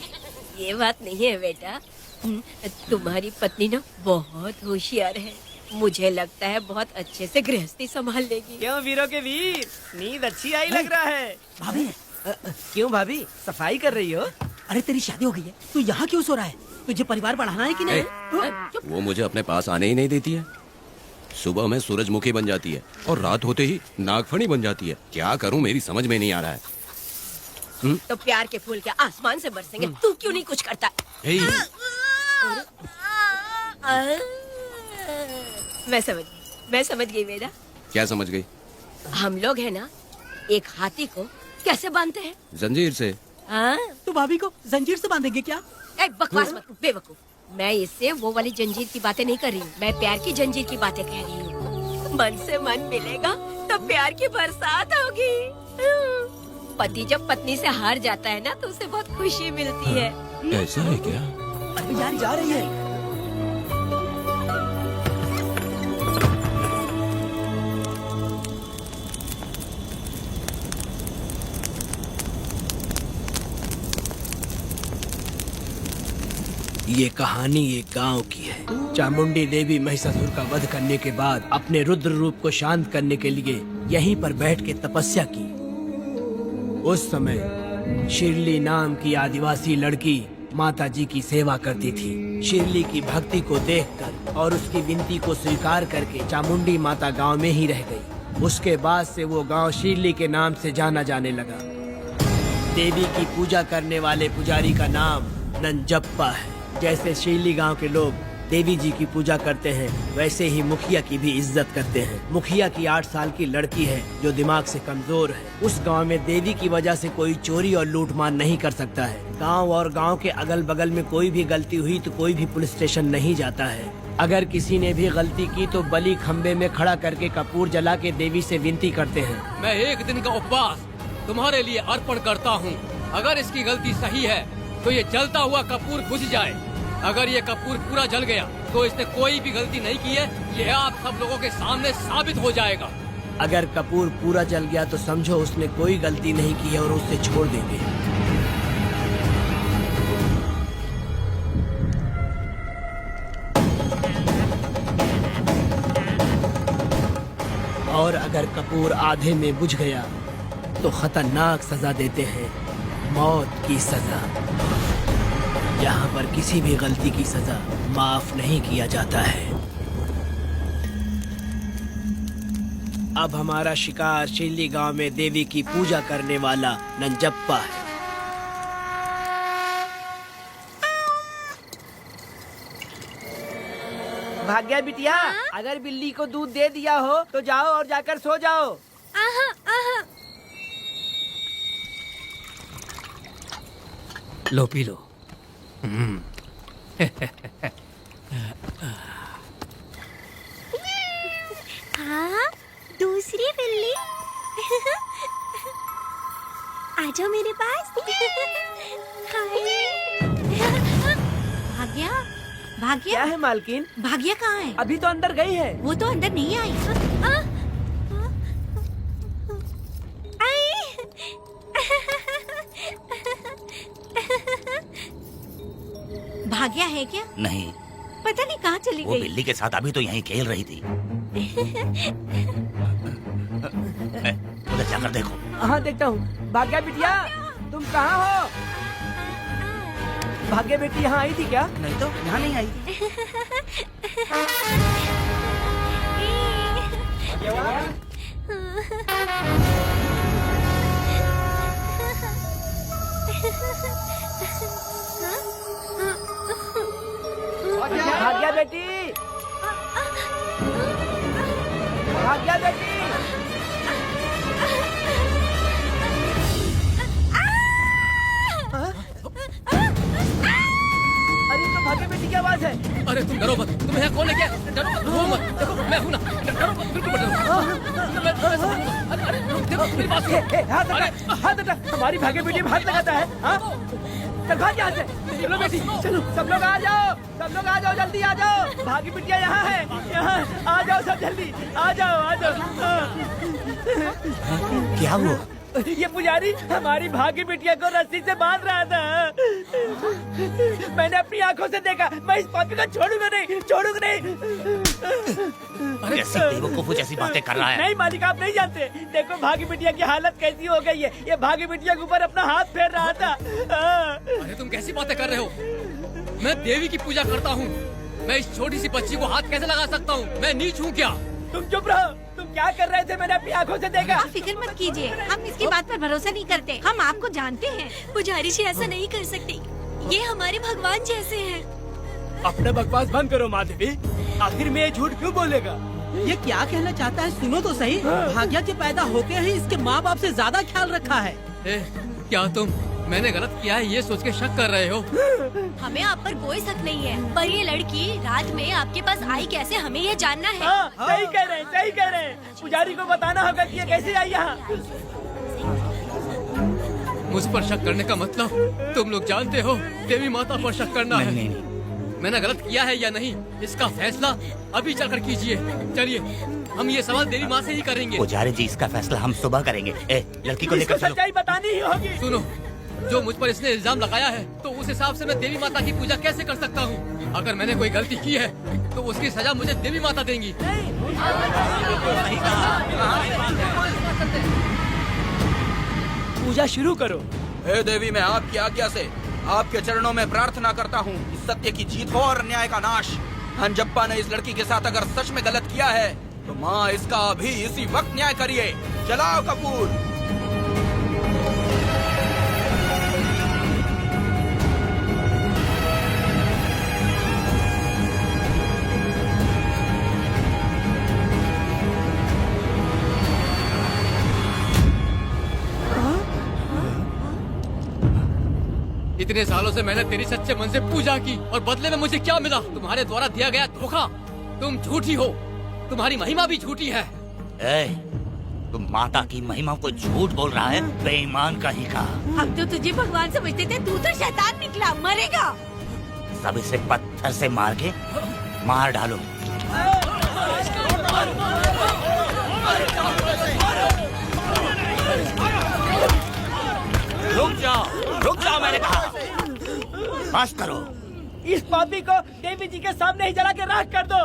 ये बात नहीं है बेटा। तुम्हारी पत्नी ना बहुत होशियार है। मुझे लगता है बहुत अच्छे से गृहस्थी संभाल लेगी। क्यों वीरों के वीर, नींद अच्छी आई लग रहा है। भाभी, क्यों भाभी, सफाई कर रही हो? अरे तेरी शादी हो गई है, तू यहाँ क्यों सो रहा है? तुझे परिवार बढ़ाना है कि नहीं? वो मुझे अपने पास आने ही नहीं देती है। सुबह में सूरजमुखी बन जाती है और रात होते ही नागफनी बन जाती है। क्या करूं, मेरी समझ में नहीं आ रहा है। तो प्यार के फूल क्या आसमान से बरसेंगे? तू क्यों नहीं कुछ करता? मैं समझ गई बेटा। क्या समझ गई? हम लोग है ना, एक हाथी को कैसे बांधते हैं? जंजीर से। तू भाभी को जंजीर से बांधेंगे क्या? बकवास मत, बेवकूफ। मैं इससे वो वाली जंजीर की बातें नहीं कर रही हूँ, मैं प्यार की जंजीर की बातें कह रही हूँ। मन से मन मिलेगा तो प्यार की बरसात होगी। पति जब पत्नी से हार जाता है ना तो उसे बहुत खुशी मिलती है। ऐसा है क्या? अरे यार जा रही है। ये कहानी एक गांव की है। चामुंडी देवी महिषासुर का वध करने के बाद अपने रुद्र रूप को शांत करने के लिए यहीं पर बैठ के तपस्या की। उस समय शिरली नाम की आदिवासी लड़की माता जी की सेवा करती थी। शिरली की भक्ति को देखकर और उसकी विनती को स्वीकार करके चामुंडी माता गांव में ही रह गई। उसके बाद से वो गांव शिरली के नाम से जाना जाने लगा। देवी की पूजा करने वाले पुजारी का नाम नंजप्पा है। जैसे शिरली गांव के लोग देवी जी की पूजा करते हैं, वैसे ही मुखिया की भी इज्जत करते हैं। मुखिया की 8 साल की लड़की है जो दिमाग से कमजोर है। उस गांव में देवी की वजह से कोई चोरी और लूटमार नहीं कर सकता है। गांव और गांव के अगल बगल में कोई भी गलती हुई तो कोई भी पुलिस स्टेशन नहीं जाता है। अगर किसी ने भी गलती की तो बलि खम्बे में खड़ा करके कपूर जला के देवी से विनती करते हैं। मैं 1 दिन का उपवास तुम्हारे लिए अर्पण करता हूँ। अगर इसकी गलती सही है तो ये जलता हुआ कपूर बुझ जाए। अगर ये कपूर पूरा जल गया तो इसने कोई भी गलती नहीं की है, ये आप सब लोगों के सामने साबित हो जाएगा। अगर कपूर पूरा जल गया तो समझो उसने कोई गलती नहीं की है और उसे छोड़ देंगे। और अगर कपूर आधे में बुझ गया तो खतरनाक सजा देते हैं, मौत की सजा। यहाँ पर किसी भी गलती की सजा माफ नहीं किया जाता है। अब हमारा शिकार शिल्ली गांव में देवी की पूजा करने वाला नंजप्पा है। भाग्या बिटिया, अगर बिल्ली को दूध दे दिया हो तो जाओ और जाकर सो जाओ। लो पी लो। हाँ, दूसरी बिल्ली। आ जाओ मेरे पास। भाग्या, भाग्या क्या है मालकिन? भाग्या कहाँ है? अभी तो अंदर गई है। वो तो अंदर नहीं आई। भाग्या है क्या? नहीं, पता नहीं कहाँ चली वो गई। बिल्ली के साथ अभी तो यहीं खेल रही थी। उधर जाकर देखो। हाँ देखता हूँ। भाग्या बिटिया, तुम कहाँ हो? भाग्या बेटी यहाँ आई थी क्या? नहीं तो यहाँ नहीं आई। भाग्या बेटी, भाग्या बेटी। अरे तो भाग्या बेटी की आवाज है। अरे तुम डरो मत, तुम्हें यहाँ कौन लेके आया? डरो मत, रो मत, देखो मैं हूँ ना। डरो मत, बिल्कुल मत डरो। अरे देखो मेरी बात सुनो। हाथ हटा, हमारी भाग्य बेटी में हाथ लगाता है। हाँ? चल भाग यहाँ से। चलो बेटी, चलो सब लोग आ जाओ, सब लोग आ जाओ, जल्दी आ जाओ। भाग्य बिटिया यहाँ है, यहाँ आ जाओ सब जल्दी, आ जाओ, आ जाओ। क्या हुआ? ये पुजारी हमारी भाग्य बिटिया को रस्सी से बांध रहा था। मैंने अपनी आंखों से देखा। मैं इस पापी को छोड़ूंगा नहीं, छोड़ूंगा नहीं। अरे ऐसी बेवकूफों जैसी बातें कर रहा है। नहीं मालिक, आप नहीं जानते। देखो भाग्य बिटिया की हालत कैसी हो गई है। ये भाग्य बिटिया के ऊपर अपना हाथ फेर रहा था। अरे तुम कैसी बातें कर रहे हो? मैं देवी की पूजा करता हूँ। मैं इस छोटी सी बच्ची को हाथ कैसे लगा सकता हूँ? मैं नीच हूँ क्या? तुम चुप रहो। तुम क्या कर रहे थे? मैंने अपनी आंखों से देखा। आप फिक्र मत कीजिए, हम इसकी बात पर भरोसा नहीं करते। हम आपको जानते हैं। पुजारी जी ऐसा नहीं कर सकती, ये हमारे भगवान जैसे हैं। अपना बकवास बंद करो माँ देवी। आखिर में ये झूठ क्यों बोलेगा? ये क्या कहना चाहता है? सुनो तो सही। भाग्या के पैदा होके ही इसके माँ बाप से ज्यादा ख्याल रखा है। क्या तुम मैंने गलत किया है ये सोच के शक कर रहे हो? हमें आप पर कोई शक नहीं है, पर ये लड़की रात में आपके पास आई कैसे, हमें ये जानना है। हाँ, सही कह रहे हैं, सही कह रहे हैं। पुजारी को बताना होगा कि ये कैसे आई यहाँ। मुझ पर शक करने का मतलब तुम लोग जानते हो, देवी माता पर शक करना है। नहीं, नहीं। मैंने गलत किया है या नहीं, इसका फैसला अभी चलकर कीजिए। चलिए, हम ये सवाल देवी माँ से ही करेंगे। पुजारी जी, इसका फैसला हम सुबह करेंगे। लड़की को लेकर चलो। सच्चाई बतानी ही होगी। सुनो, जो मुझ पर इसने इल्जाम लगाया है तो उस हिसाब से मैं देवी माता की पूजा कैसे कर सकता हूँ? अगर मैंने कोई गलती की है तो उसकी सजा मुझे देवी माता देंगी। पूजा शुरू करो। हे देवी, मैं आपकी आज्ञा से आपके चरणों में प्रार्थना करता हूँ कि सत्य की जीत हो और अन्याय का नाश। नंजप्पा ने इस लड़की के साथ अगर सच में गलत किया है तो माँ इसका अभी इसी वक्त न्याय करिए। चलाओ कपूर। इतने सालों से मैंने तेरी सच्चे मन से पूजा की और बदले में मुझे क्या मिला? तुम्हारे द्वारा दिया गया धोखा। तुम झूठी हो, तुम्हारी महिमा भी झूठी है। तुम माता की महिमा को झूठ बोल रहा है, बेईमान कहीं का। हम तो तुझे भगवान समझते थे, तू तो शैतान निकला, मरेगा। सब इसे पत्थर से मार के मार डालो। रुक जाओ मैंने कहा। बस करो। इस पापी को देवी जी के सामने ही जला के राख कर दो।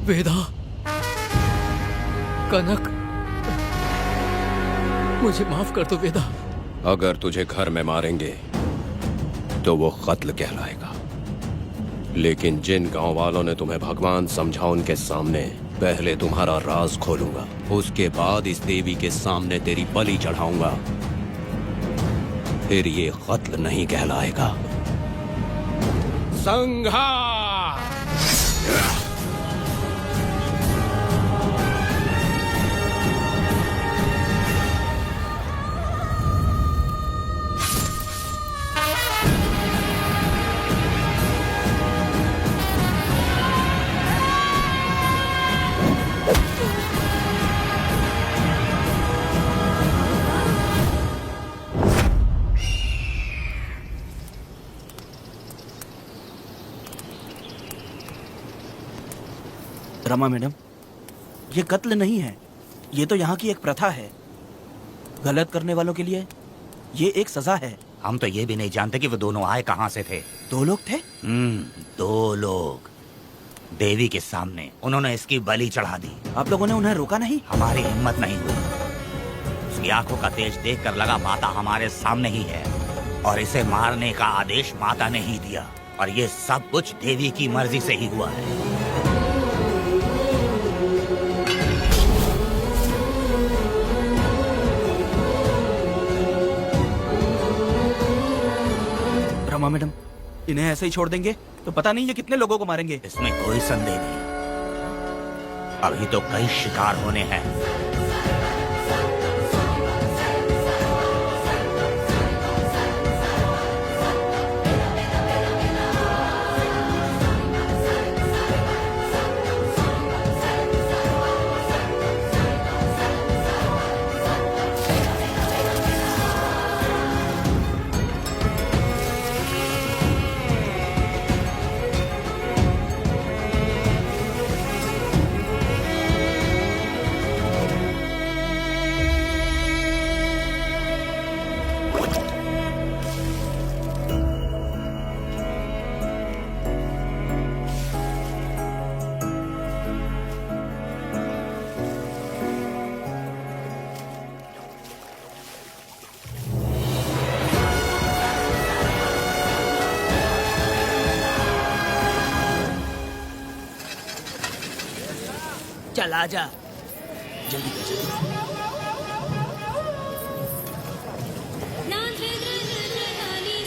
वेदा, कनक, मुझे माफ कर दो वेदा। अगर तुझे घर में मारेंगे तो वो कत्ल कहलाएगा, लेकिन जिन गांव वालों ने तुम्हें भगवान समझा उनके सामने पहले तुम्हारा राज खोलूंगा, उसके बाद इस देवी के सामने तेरी बलि चढ़ाऊंगा, फिर ये कत्ल नहीं कहलाएगा। संघार! रमा मैडम, ये कत्ल नहीं है, ये तो यहाँ की एक प्रथा है। गलत करने वालों के लिए ये एक सजा है। हम तो ये भी नहीं जानते कि वो दोनों आए कहाँ से थे। 2 लोग थे? 2 लोग देवी के सामने, उन्होंने इसकी बलि चढ़ा दी। आप लोगों ने उन्हें रोका नहीं? हमारी हिम्मत नहीं हुई। उसकी आंखों का तेज देखकर लगा माता हमारे सामने ही है, और इसे मारने का आदेश माता ने ही दिया, और ये सब कुछ देवी की मर्जी से ही हुआ है। रमा मैडम, इन्हें ऐसे ही छोड़ देंगे तो पता नहीं ये कितने लोगों को मारेंगे। इसमें कोई संदेह नहीं, अभी तो कई शिकार होने हैं। चल आजा, जल्दी कर जल्दी।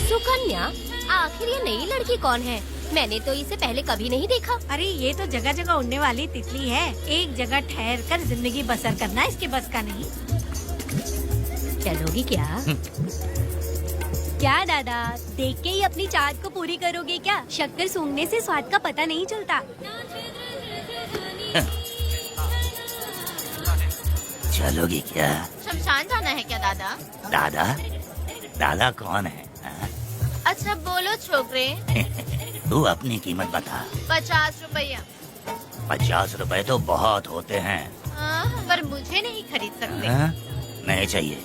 सुकन्या, आखिर ये नई लड़की कौन है? मैंने तो इसे पहले कभी नहीं देखा। अरे ये तो जगह जगह उड़ने वाली तितली है, एक जगह ठहर कर जिंदगी बसर करना इसके बस का नहीं। चलोगी क्या? क्या दादा, देख के ही अपनी चाहत को पूरी करोगे क्या? शक्कर सूंघने से स्वाद का पता नहीं चलता। चलोगी क्या? शमशान जाना है क्या दादा? दादा? दादा कौन है? अच्छा बोलो छोकरे। तू अपनी कीमत बता। 50 रुपया। 50 रुपए तो बहुत होते हैं। पर मुझे नहीं खरीद सकते। नहीं चाहिए।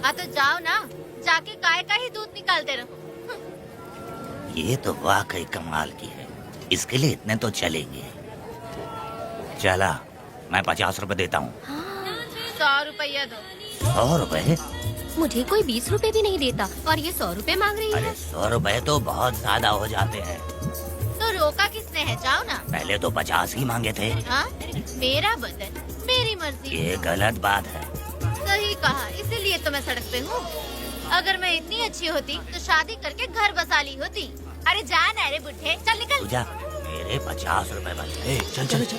हाँ तो जाओ ना, जाके गाय का ही दूध निकालते रहो। ये तो वाकई कमाल की है। इसके लिए इतने तो चलेंगे। चला, मैं 50 रुपए देता हूँ। 100 रुपया दो। 100 रुपए? मुझे कोई 20 रुपए भी नहीं देता और ये 100 रुपए मांग रही है। अरे 100 रुपए तो बहुत ज्यादा हो जाते हैं। तो रोका किसने है? जाओ ना। पहले तो 50 ही मांगे थे। हाँ? मेरा बदन, मेरी मर्जी। ये गलत बात है। सही कहा, इसीलिए तो मैं सड़क पे हूँ। अगर मैं इतनी अच्छी होती तो शादी करके घर बसा ली होती। अरे जा ना रे बुढ़े, चल निकल। पूजा, मेरे 50 रुपए बचे। चल चल चल।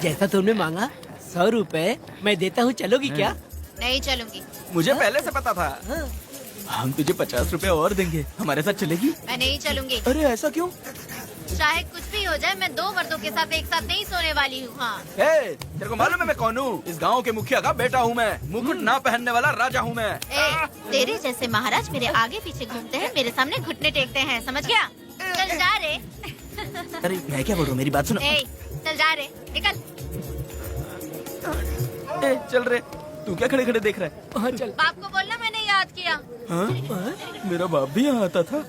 जैसा तुमने मांगा 100 रुपए मैं देता हूँ, चलोगी क्या? नहीं चलूंगी। मुझे पहले से पता था। हम तुझे 50 रुपए और देंगे, हमारे साथ चलेगी? मैं नहीं चलूंगी। अरे ऐसा क्यों? चाहे कुछ भी हो जाए, मैं 2 मर्दों के साथ एक साथ नहीं सोने वाली हूँ। हाँ। तेरे को मालूम है मैं कौन हूँ? इस गांव के मुखिया का बेटा हूँ मैं। मुकुट ना पहनने वाला राजा हूँ मैं। तेरे जैसे महाराज मेरे आगे पीछे घूमते हैं, मेरे सामने घुटने टेकते हैं, समझ गया? चल जा रे। अरे मैं क्या बोल रहा हूँ, मेरी बात सुनो। चल जा रे, निकल। चल रे, तू क्या खड़े खड़े देख रहा है? हाँ चल। बाप को बोलना मैंने याद किया। हाँ? मेरा बाप भी यहाँ आता था।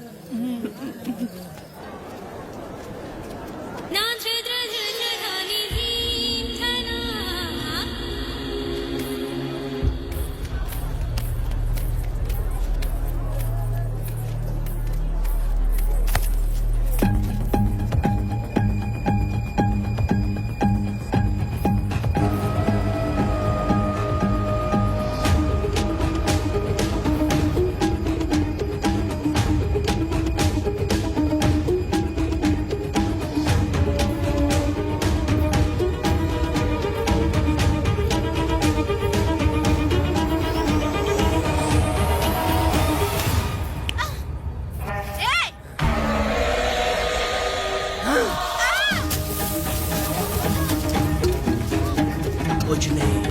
कुछ नहीं,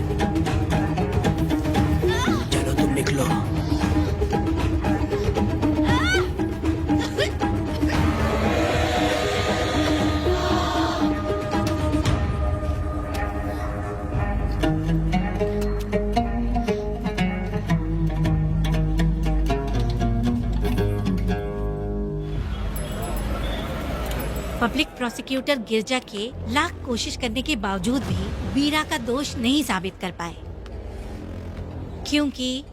चलो तुम निकलो। पब्लिक प्रोसिक्यूटर गिरजा के लाख कोशिश करने के बावजूद भी वीरा का दोष नहीं साबित कर पाए, क्योंकि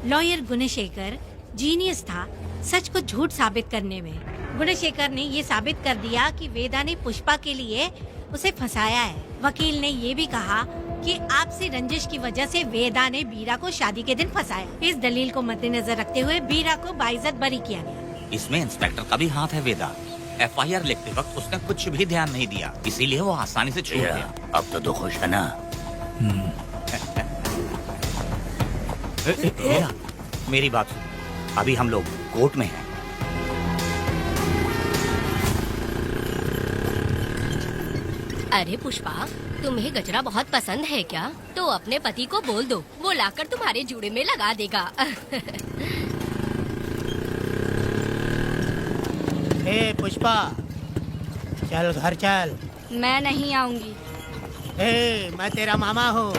लॉयर गुणशेखर जीनियस था सच को झूठ साबित करने में। गुणशेखर ने ये साबित कर दिया कि वेदा ने पुष्पा के लिए उसे फंसाया है। वकील ने ये भी कहा कि आपसी रंजिश की वजह से वेदा ने वीरा को शादी के दिन फंसाया। इस दलील को मद्देनजर रखते हुए वीरा को बाइज्जत बरी किया गया। इसमें इंस्पेक्टर का भी हाथ है वेदा। FIR लिखते वक्त उसने कुछ भी ध्यान नहीं दिया, इसीलिए वो आसानी से छूट गया। अब तो खुश है ना? मेरी बात सुन, अभी हम लोग कोर्ट में हैं। अरे पुष्पा, तुम्हें गजरा बहुत पसंद है क्या? तो अपने पति को बोल दो, वो लाकर तुम्हारे जूड़े में लगा देगा। ए पुष्पा, चल घर चल। मैं नहीं आऊंगी। ए, मैं तेरा मामा हूँ।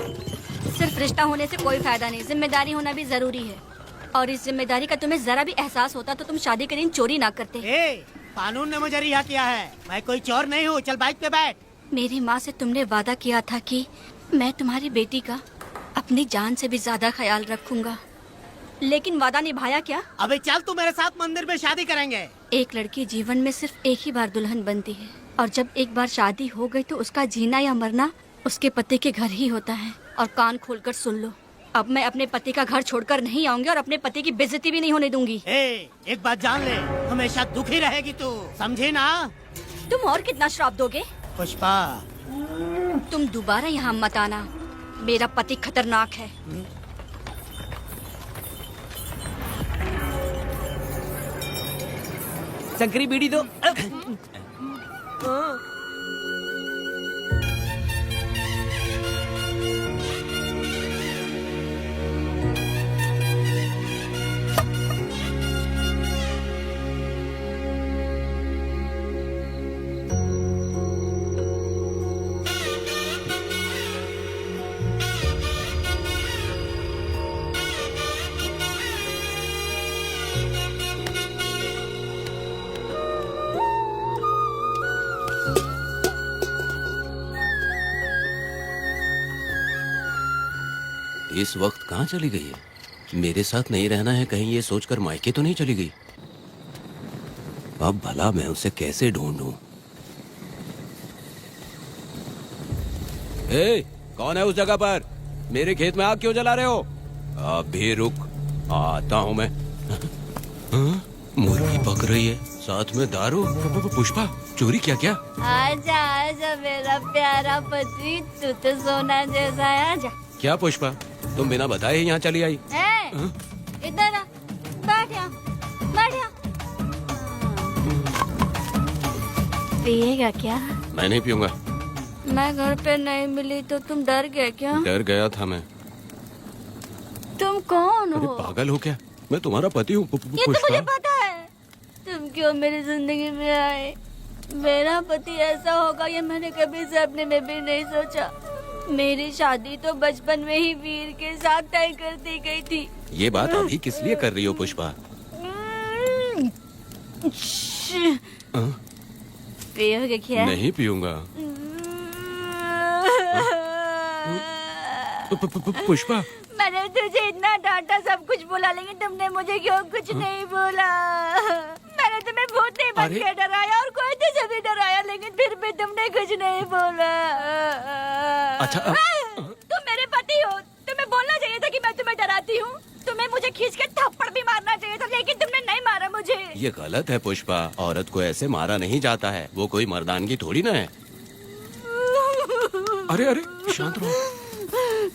सिर्फ रिश्ता होने से कोई फायदा नहीं, जिम्मेदारी होना भी जरूरी है। और इस जिम्मेदारी का तुम्हें जरा भी एहसास होता तो तुम शादी के दिन चोरी ना करते। ए, कानून ने मुझे रिहा किया है, मैं कोई चोर नहीं हूँ। चल बाइक पे बैठ। मेरी माँ से तुमने वादा किया था कि मैं तुम्हारी बेटी का अपनी जान से भी ज्यादा ख्याल रखूंगा, लेकिन वादा निभाया क्या? अबे चल, तू मेरे साथ मंदिर में शादी करेंगे। एक लड़की जीवन में सिर्फ एक ही बार दुल्हन बनती है, और जब एक बार शादी हो गई तो उसका जीना या मरना उसके पति के घर ही होता है। और कान खोलकर सुन लो, अब मैं अपने पति का घर छोड़कर नहीं आऊंगी और अपने पति की बेइज्जती भी नहीं होने दूंगी। एक बात जान ले, हमेशा दुखी रहेगी तू, समझी ना? तुम और कितना श्राप दोगे? पुष्पा, तुम दोबारा यहाँ मत आना, मेरा पति खतरनाक है। शंकरी बीड़ी दो। इस वक्त कहाँ चली गई है? मेरे साथ नहीं रहना है कहीं ये सोचकर मायके तो नहीं चली गई? अब भला मैं उसे कैसे ढूंढूं? ए, कौन है उस जगह पर? मेरे खेत में आग क्यों जला रहे हो? अभी रुक, आता हूं मैं। हाँ? मुर्गी पक रही है, साथ में दारू। पुष्पा, चोरी क्या? आजा आजा मेरा प्यारा पति, तू तो सोना जैसा है, आजा। क्या पुष्पा, तुम बिना बताए ही यहाँ चली आई? इधर आ, बैठ यहाँ। पिएगा क्या? मैं नहीं पीऊंगा। मैं घर पे नहीं मिली तो तुम डर गए क्या? डर गया था मैं। तुम कौन अरे हो? पागल हो क्या? मैं तुम्हारा पति हूँ ये तो मुझे पता है। तुम क्यों मेरी जिंदगी में आए? मेरा पति ऐसा होगा ये मैंने कभी सपने में भी नहीं सोचा। मेरी शादी तो बचपन में ही वीर के साथ तय कर दी गई थी। ये बात अभी किस लिए कर रही हो पुष्पा? पियोगे क्या? नहीं पीऊंगा। पुष्पा, मैंने तुझे इतना डांटा, सब कुछ बोला, लेकिन तुमने मुझे क्यों कुछ नहीं बोला? मैंने तुम्हें बहुत नहीं बन के डराया और कोई तुझे भी डराया, लेकिन फिर भी तुमने कुछ नहीं बोला। अच्छा तुम मेरे पति हो, तुम्हें बोलना चाहिए था कि मैं तुम्हें डराती हूँ। तुम्हें मुझे खींच के थप्पड़ भी मारना चाहिए था, लेकिन तुमने नहीं मारा मुझे। ये गलत है पुष्पा, औरत को ऐसे मारा नहीं जाता है, वो कोई मर्दानगी थोड़ी ना है। अरे शांत रहो।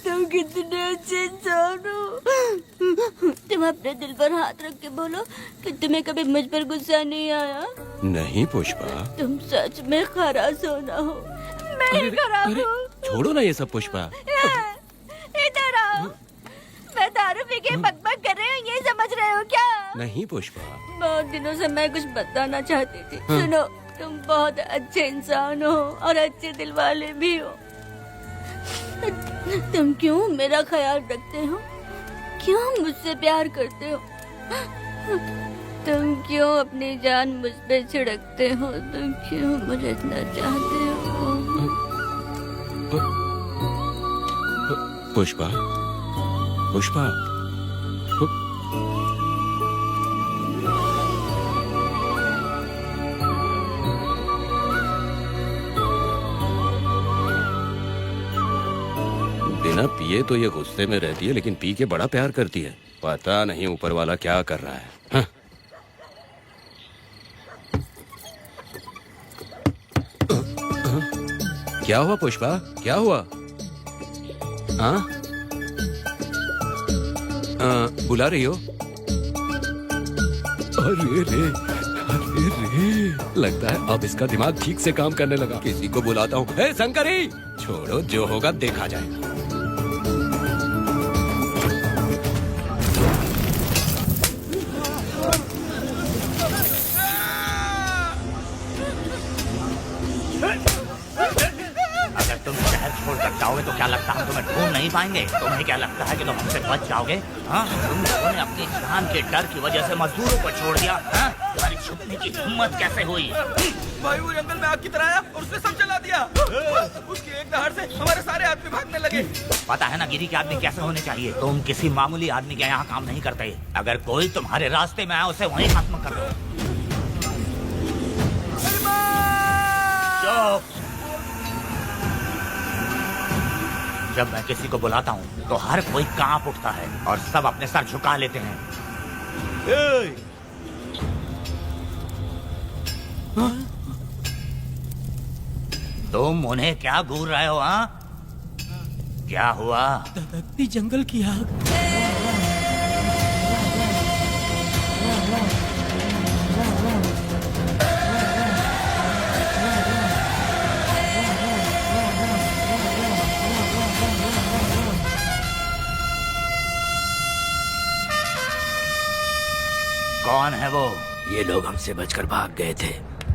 तुम कितने अच्छे इंसान हो। तुम अपने दिल पर हाथ रख के बोलो कि तुम्हें कभी मुझ पर गुस्सा नहीं आया। नहीं पुष्पा, तुम सच में खराब सोना हो। मैं ही खराब हूँ। छोड़ो ना ये सब पुष्पा। इधर आओ। मैं दारू पी के बकबक कर रही हूँ, ये समझ रहे हो क्या? नहीं पुष्पा। बहुत दिनों से मैं कुछ बताना चाहती थी। सुनो, तुम बहुत अच्छे इंसान हो और अच्छे दिल वाले भी हो। तुम क्यों मेरा ख्याल रखते हो? क्यों मुझसे प्यार करते हो? तुम क्यों अपनी जान मुझ पे छिड़कते हो? तुम क्यों मुझे इतना चाहते हो? पुष्पा, बिना पिए तो ये गुस्से में रहती है, लेकिन पी के बड़ा प्यार करती है। पता नहीं ऊपर वाला क्या कर रहा है। हाँ? क्या हुआ पुष्पा, क्या हुआ? हाँ? बुला रही हो? अरे रे, लगता है अब इसका दिमाग ठीक से काम करने लगा। किसी को बुलाता हूँ। हे शंकरी, छोड़ो, जो होगा देखा जाएगा। जाओगे तो क्या लगता है हम तुम्हें ढूंढ नहीं पाएंगे? तुम्हें क्या लगता है कि तुम हमसे बच जाओगे? हाँ, तुम लोगों ने अपनी जान के डर की वजह से मजदूरों को छोड़ दिया। हाँ? तुम्हारी छुपने की हिम्मत कैसे हुई? भाई वो जंगल में आग की तरह आया और उसने सब जला दिया। उसकी एक दहाड़ से हमारे सारे आदमी भागने लगे। पता है ना गिरी के आदमी कैसे होने चाहिए? तुम किसी मामूली आदमी के यहाँ काम नहीं करते। अगर कोई तुम्हारे रास्ते में आया उसे वहीं खत्म कर दो। चुप। जब मैं किसी को बुलाता हूँ तो हर कोई कांप उठता है और सब अपने सर झुका लेते हैं। तुम उन्हें क्या घूर रहे हो? हाँ, क्या हुआ? धधकती जंगल की आग। कौन है वो? ये लोग हमसे बचकर भाग गए थे।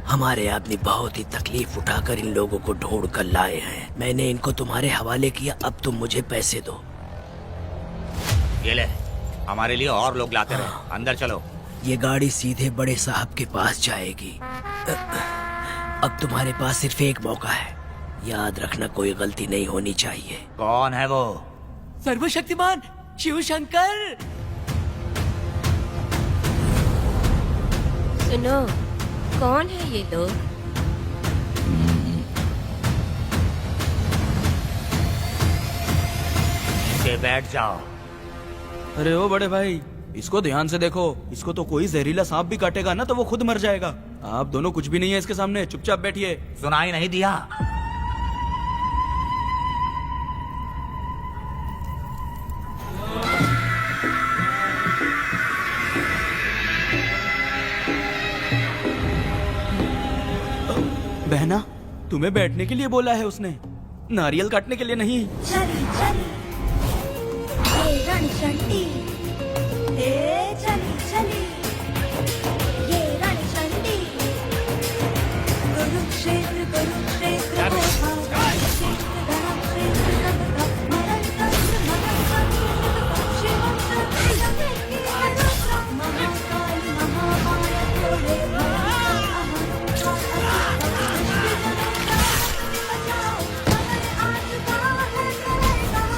हमारे आदमी बहुत ही तकलीफ उठाकर इन लोगों को ढूंढ कर लाए हैं। मैंने इनको तुम्हारे हवाले किया, अब तुम मुझे पैसे दो। ये ले, हमारे लिए और लोग लाते रहे। अंदर चलो। ये गाड़ी सीधे बड़े साहब के पास जाएगी। अब तुम्हारे पास सिर्फ एक मौका है, याद रखना कोई गलती नहीं होनी चाहिए। कौन है वो? सर्वशक्तिमान शिव शंकर। सुनो, कौन है ये लोग? बैठ जाओ। अरे ओ बड़े भाई, इसको ध्यान से देखो। इसको तो कोई जहरीला सांप भी काटेगा ना तो वो खुद मर जाएगा। आप दोनों कुछ भी नहीं है इसके सामने, चुपचाप बैठिए। सुनाई नहीं दिया? बहना, तुम्हें बैठने के लिए बोला है उसने, नारियल काटने के लिए नहीं। चली चली ये रणचंडी, चली चली ये रणचंडी, कुरुक्षेत्र कुरुक्षेत्र रणचंडी,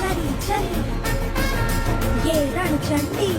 चली चली ये रणचंडी।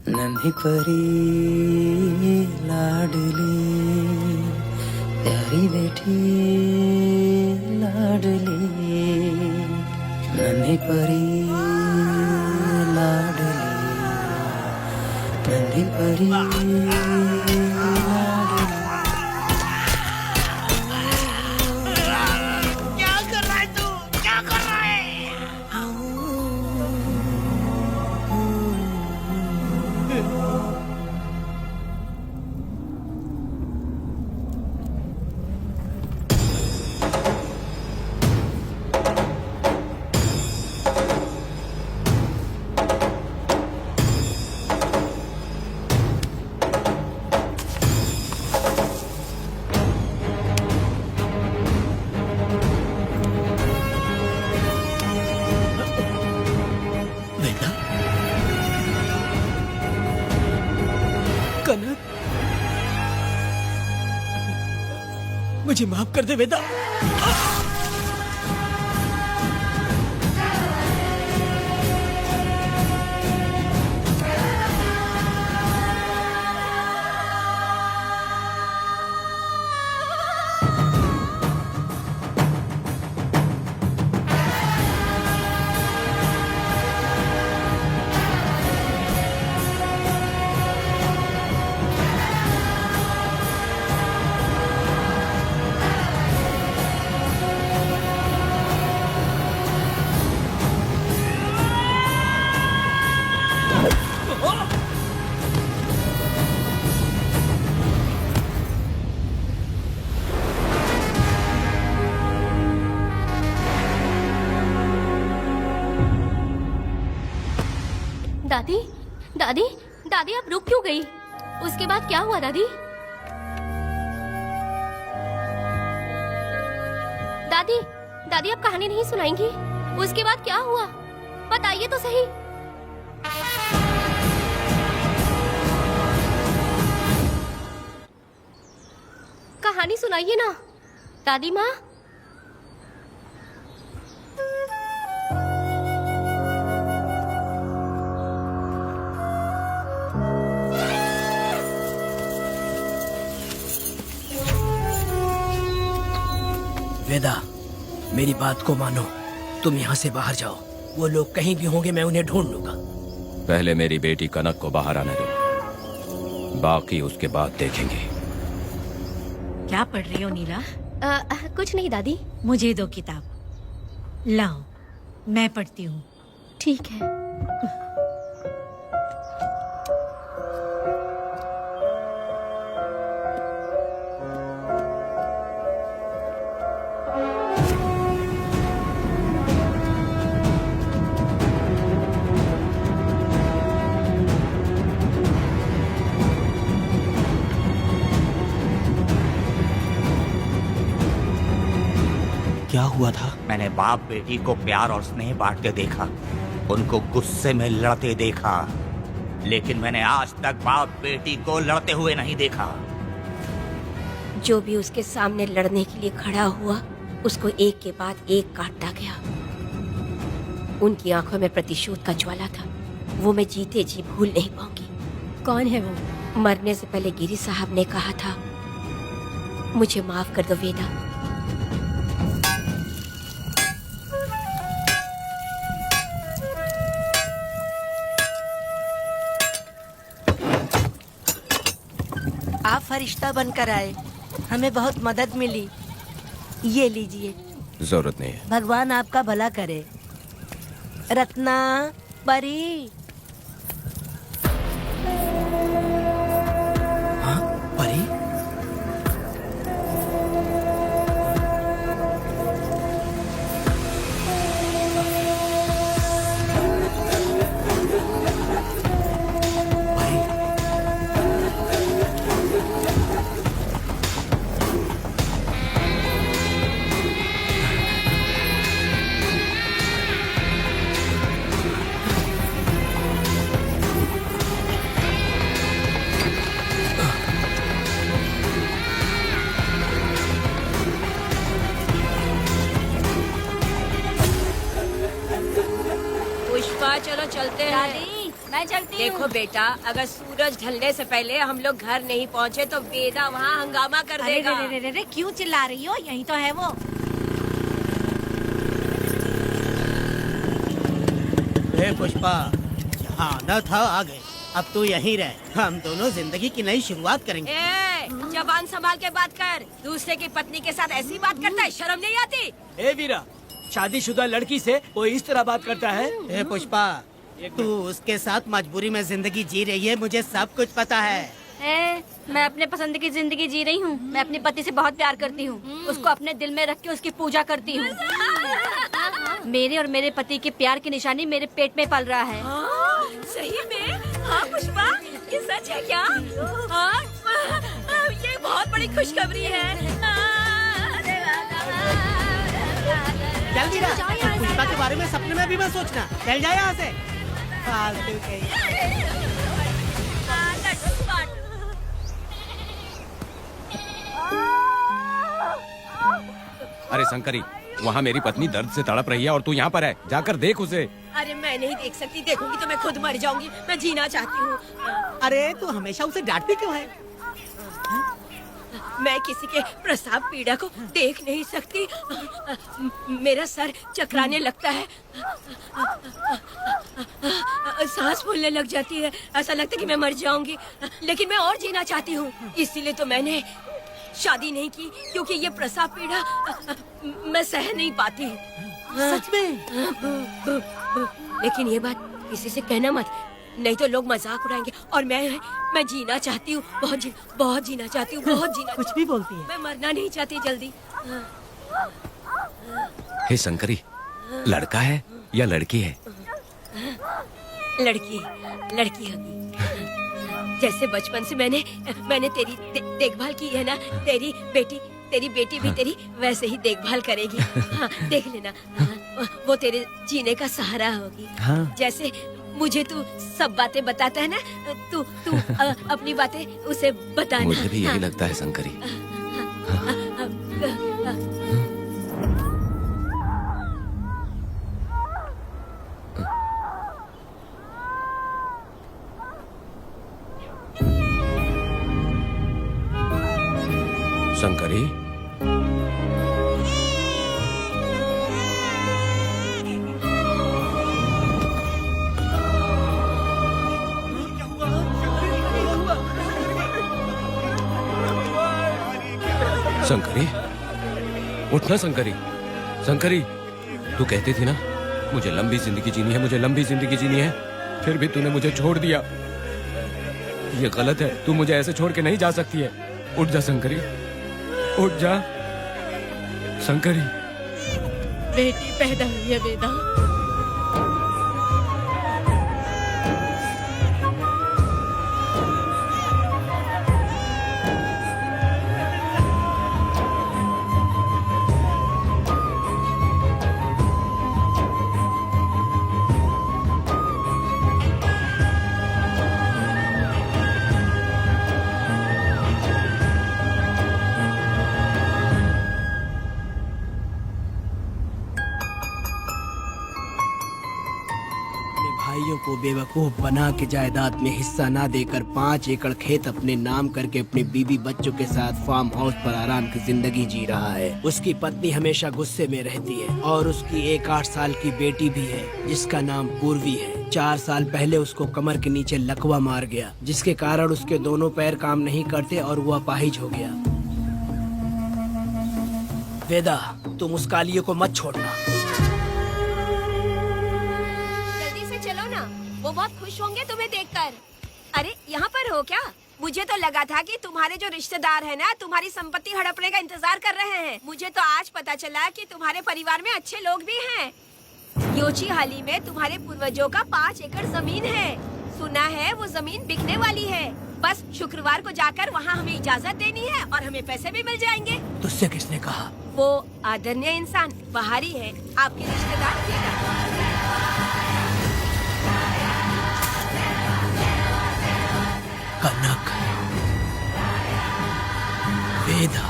नन्ही परी लाडली प्यारी बेटी लाडली, नन्ही परी लाडली, नन्ही परी क्या कर रहा है तू? क्या कर रहा है? कनक, मुझे माफ कर दे वेदा। दादी, दादी, दादी आप रुक क्यों गई? उसके बाद क्या हुआ दादी? दादी, दादी आप कहानी नहीं सुनाएंगी? उसके बाद क्या हुआ? बताइए तो सही। कहानी सुनाइए ना दादी माँ। वेदा, मेरी बात को मानो, तुम यहाँ से बाहर जाओ। वो लोग कहीं भी होंगे, मैं उन्हें ढूंढ लूंगा। पहले मेरी बेटी कनक को बाहर आने दो, बाकी उसके बाद देखेंगे। क्या पढ़ रही हो नीला? कुछ नहीं दादी। मुझे दो किताब लाओ, मैं पढ़ती हूँ। ठीक है। क्या हुआ था? मैंने बाप बेटी को प्यार और स्नेह बांटते देखा, उनको गुस्से में लड़ते देखा, लेकिन मैंने आज तक बाप बेटी को लड़ते हुए नहीं देखा। जो भी उसके सामने लड़ने के लिए खड़ा हुआ, उसको एक के बाद एक काटता गया। उनकी आंखों में प्रतिशोध का ज्वाला था, वो मैं जीते जी भूल नहीं पाऊंगी। कौन है वो? मरने से पहले गिरी साहब ने कहा था, मुझे माफ कर दो वेदा। आप फरिश्ता बनकर आए, हमें बहुत मदद मिली। ये लीजिए। जरूरत नहीं है। भगवान आपका भला करे। रत्ना, परी। हाँ, परी? चलो चलते हैं। दादी, मैं चलती हूँ। देखो बेटा, अगर सूरज ढलने से पहले हम लोग घर नहीं पहुँचे तो वेदा वहाँ हंगामा कर देगा। अरे रे रे रे, क्यों चिल्ला रही हो? यही तो है वो। हे पुष्पा, यहाँ आना था, आ गए। अब तू यहीं रह, हम दोनों जिंदगी की नई शुरुआत करेंगे। जबान संभाल के बात कर। दूसरे की पत्नी के साथ ऐसी बात करता है, शर्म नहीं आती? ए वीरा, शादीशुदा लड़की से कोई इस तरह बात करता है? हे पुष्पा, तू उसके साथ मजबूरी में जिंदगी जी रही है, मुझे सब कुछ पता है। मैं अपने पसंद की जिंदगी जी रही हूँ। मैं अपने पति से बहुत प्यार करती हूँ, उसको अपने दिल में रख के उसकी पूजा करती हूँ। मेरे और मेरे पति के प्यार की निशानी मेरे पेट में पल रहा है। सही में? हाँ पुष्पा, ये सच है क्या? हाँ, ये बहुत बड़ी खुशखबरी है। जल्दी रहा, पुष्पा के बारे में सपने में भी मत सोचना। चल जाए यहाँ से। फालतू के। अरे शंकरी, वहाँ मेरी पत्नी दर्द से तड़प रही है और तू यहाँ पर है, जाकर देख उसे। अरे मैं नहीं देख सकती, देखूंगी तो मैं खुद मर जाऊंगी। मैं जीना चाहती हूँ। अरे तू हमेशा उसे डांटती क्यों है? मैं किसी के प्रसाव पीड़ा को देख नहीं सकती। मेरा सर चकराने लगता है, सांस फूलने लग जाती है, ऐसा लगता है कि मैं मर जाऊंगी। लेकिन मैं और जीना चाहती हूँ, इसीलिए तो मैंने शादी नहीं की, क्योंकि ये प्रसाव पीड़ा मैं सह नहीं पाती। सच में? लेकिन ये बात किसी से कहना मत, नहीं तो लोग मजाक उड़ाएंगे। और मैं जीना चाहती हूँ, बहुत जीना चाहती हूँ, बहुत जीना। कुछ भी बोलती है। मैं मरना नहीं चाहती जल्दी। हे शंकरी, लड़का है या लड़की है? लड़की होगी। जैसे बचपन से मैंने तेरी देखभाल की है ना, तेरी बेटी भी तेरी वैसे ही देखभाल करेगी। हाँ, देख लेना। हाँ। वो तेरे जीने का सहारा होगी। हाँ। जैसे मुझे तू सब बातें बताता है ना, तू तू अपनी बातें उसे बताना। मुझे भी यही हाँ। लगता है शंकरी। शंकरी, शंकरी, उठना शंकरी। शंकरी, तू कहती थी ना मुझे लंबी जिंदगी जीनी है, मुझे लंबी जिंदगी जीनी है, फिर भी तूने मुझे छोड़ दिया। ये गलत है, तू मुझे ऐसे छोड़ के नहीं जा सकती है। उठ जा शंकरी, उठ जा शंकरी। बेटी पैदा हुई है वेदा। भाइयों को बेवकूफ बना के जायदाद में हिस्सा ना देकर 5 एकड़ खेत अपने नाम करके अपने बीबी बच्चों के साथ फार्म हाउस पर आराम की जिंदगी जी रहा है। उसकी पत्नी हमेशा गुस्से में रहती है और उसकी एक 8 साल की बेटी भी है जिसका नाम पूर्वी है। 4 साल पहले उसको कमर के नीचे लकवा मार गया, जिसके कारण उसके दोनों पैर काम नहीं करते और वो अपाहिज हो गया। वेदा, तुम उस कालिये को मत छोड़ना। वो बहुत खुश होंगे तुम्हें देखकर। अरे यहाँ पर हो क्या? मुझे तो लगा था कि तुम्हारे जो रिश्तेदार हैं ना तुम्हारी संपत्ति हड़पने का इंतजार कर रहे हैं। मुझे तो आज पता चला कि तुम्हारे परिवार में अच्छे लोग भी हैं। योची हाली में तुम्हारे पूर्वजों का 5 एकड़ जमीन है। सुना है वो जमीन बिकने वाली है। बस शुक्रवार को जाकर वहाँ हमें इजाजत देनी है और हमें पैसे भी मिल जाएंगे। तुझसे किसने कहा? वो आदरणीय इंसान बाहरी है, आपके रिश्तेदार। कनक, वेदा,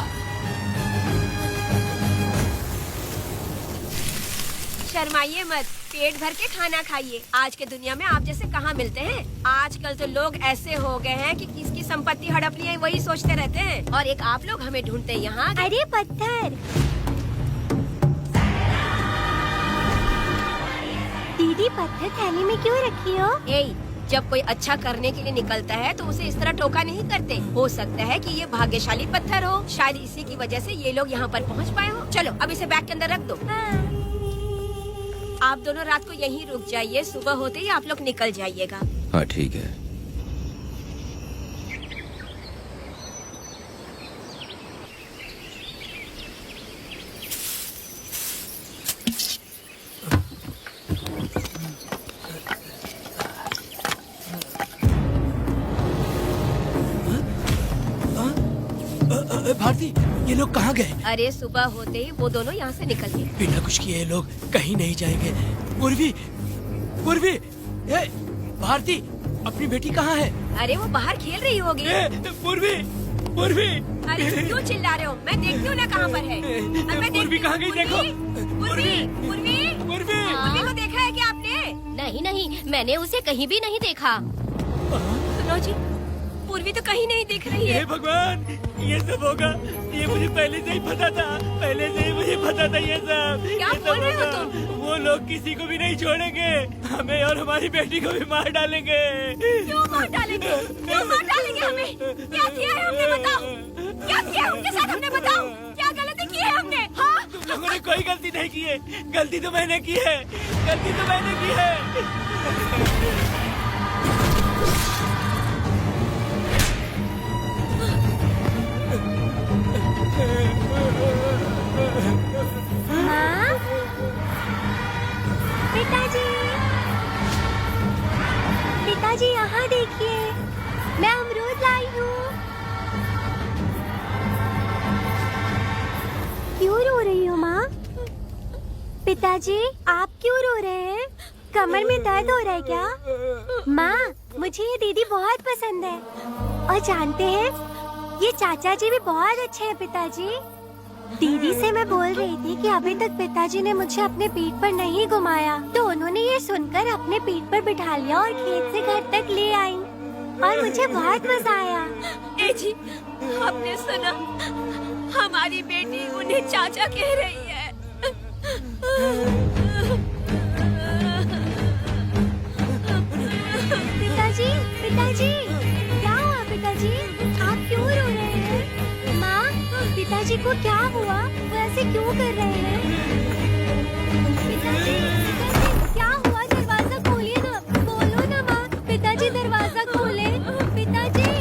शर्माइए मत, पेट भर के खाना खाइए। आज के दुनिया में आप जैसे कहाँ मिलते हैं। आजकल तो लोग ऐसे हो गए हैं कि किसकी संपत्ति हड़प ली है वही सोचते रहते हैं। और एक आप लोग हमें ढूंढते हैं यहाँ। अरे पत्थर, दीदी पत्थर थैली में क्यों रखी हो? जब कोई अच्छा करने के लिए निकलता है तो उसे इस तरह टोका नहीं करते। हो सकता है कि ये भाग्यशाली पत्थर हो, शायद इसी की वजह से ये लोग यहाँ पर पहुँच पाए हो। चलो अब इसे बैग के अंदर रख दो। आप दोनों रात को यहीं रुक जाइए, सुबह होते ही आप लोग निकल जाइएगा। हाँ ठीक है। भारती, ये लोग कहाँ गए? अरे सुबह होते ही वो दोनों यहाँ से निकल गए। बिना कुछ किए ये लोग कहीं नहीं जाएंगे। पूर्वी, पूर्वी, भारती, अपनी बेटी कहाँ है? अरे वो बाहर खेल रही होगी। पूर्वी, पूर्वी। अरे क्यों चिल्ला रहे हो? मैं देखती हूँ ना कहाँ पर है। पूर्वी कहाँ गई? देखो। पूर्वी, पूर्वी, पूर्वी को देखा है क्या आपने? नहीं नहीं, मैंने उसे कहीं भी नहीं देखा। सुनो जी, पूर्वी तो कहीं नहीं दिख रही है। हे भगवान, ये सब होगा, ये मुझे पहले से ही पता था। पहले से ही मुझे पता था ये सब। क्या बोल रहे हो तुम? वो लोग किसी को भी नहीं छोड़ेंगे, हमें और हमारी बेटी को भी मार डालेंगे। क्यों मार डालेंगे? क्यों मार डालेंगे हमें? क्या किया है हमने बताओ? क्या किया उनके साथ हमने बताओ? क्या गलती की है हमने? हाँ? तुम लोगों ने कोई गलती नहीं की है। गलती तो मैंने की है, गलती तो मैंने की है। माँ, पिताजी, पिताजी यहाँ देखिए, मैं अमरूद लाई हूँ। क्यों रो रही हो माँ? पिताजी, आप क्यों रो रहे हैं? कमर में दर्द हो रहा है क्या? माँ, मुझे ये दीदी बहुत पसंद है। और जानते हैं, ये चाचा जी भी बहुत अच्छे हैं पिताजी। दीदी से मैं बोल रही थी कि अभी तक पिताजी ने मुझे अपने पीठ पर नहीं घुमाया, तो उन्होंने ये सुनकर अपने पीठ पर बिठा लिया और खेत से घर तक ले आई और मुझे बहुत मजा आया। ए जी, आपने सुना? हमारी बेटी उन्हें चाचा कह रही है। पिताजी, पिताजी, क्या हुआ पिताजी? आप क्यों रो रहे हैं? माँ, पिताजी को क्या हुआ? वो ऐसे क्यों कर रहे हैं? पिताजी, पिताजी, क्या हुआ? दरवाजा खोलिए ना, बोलो ना माँ। पिताजी दरवाजा खोले, पिताजी।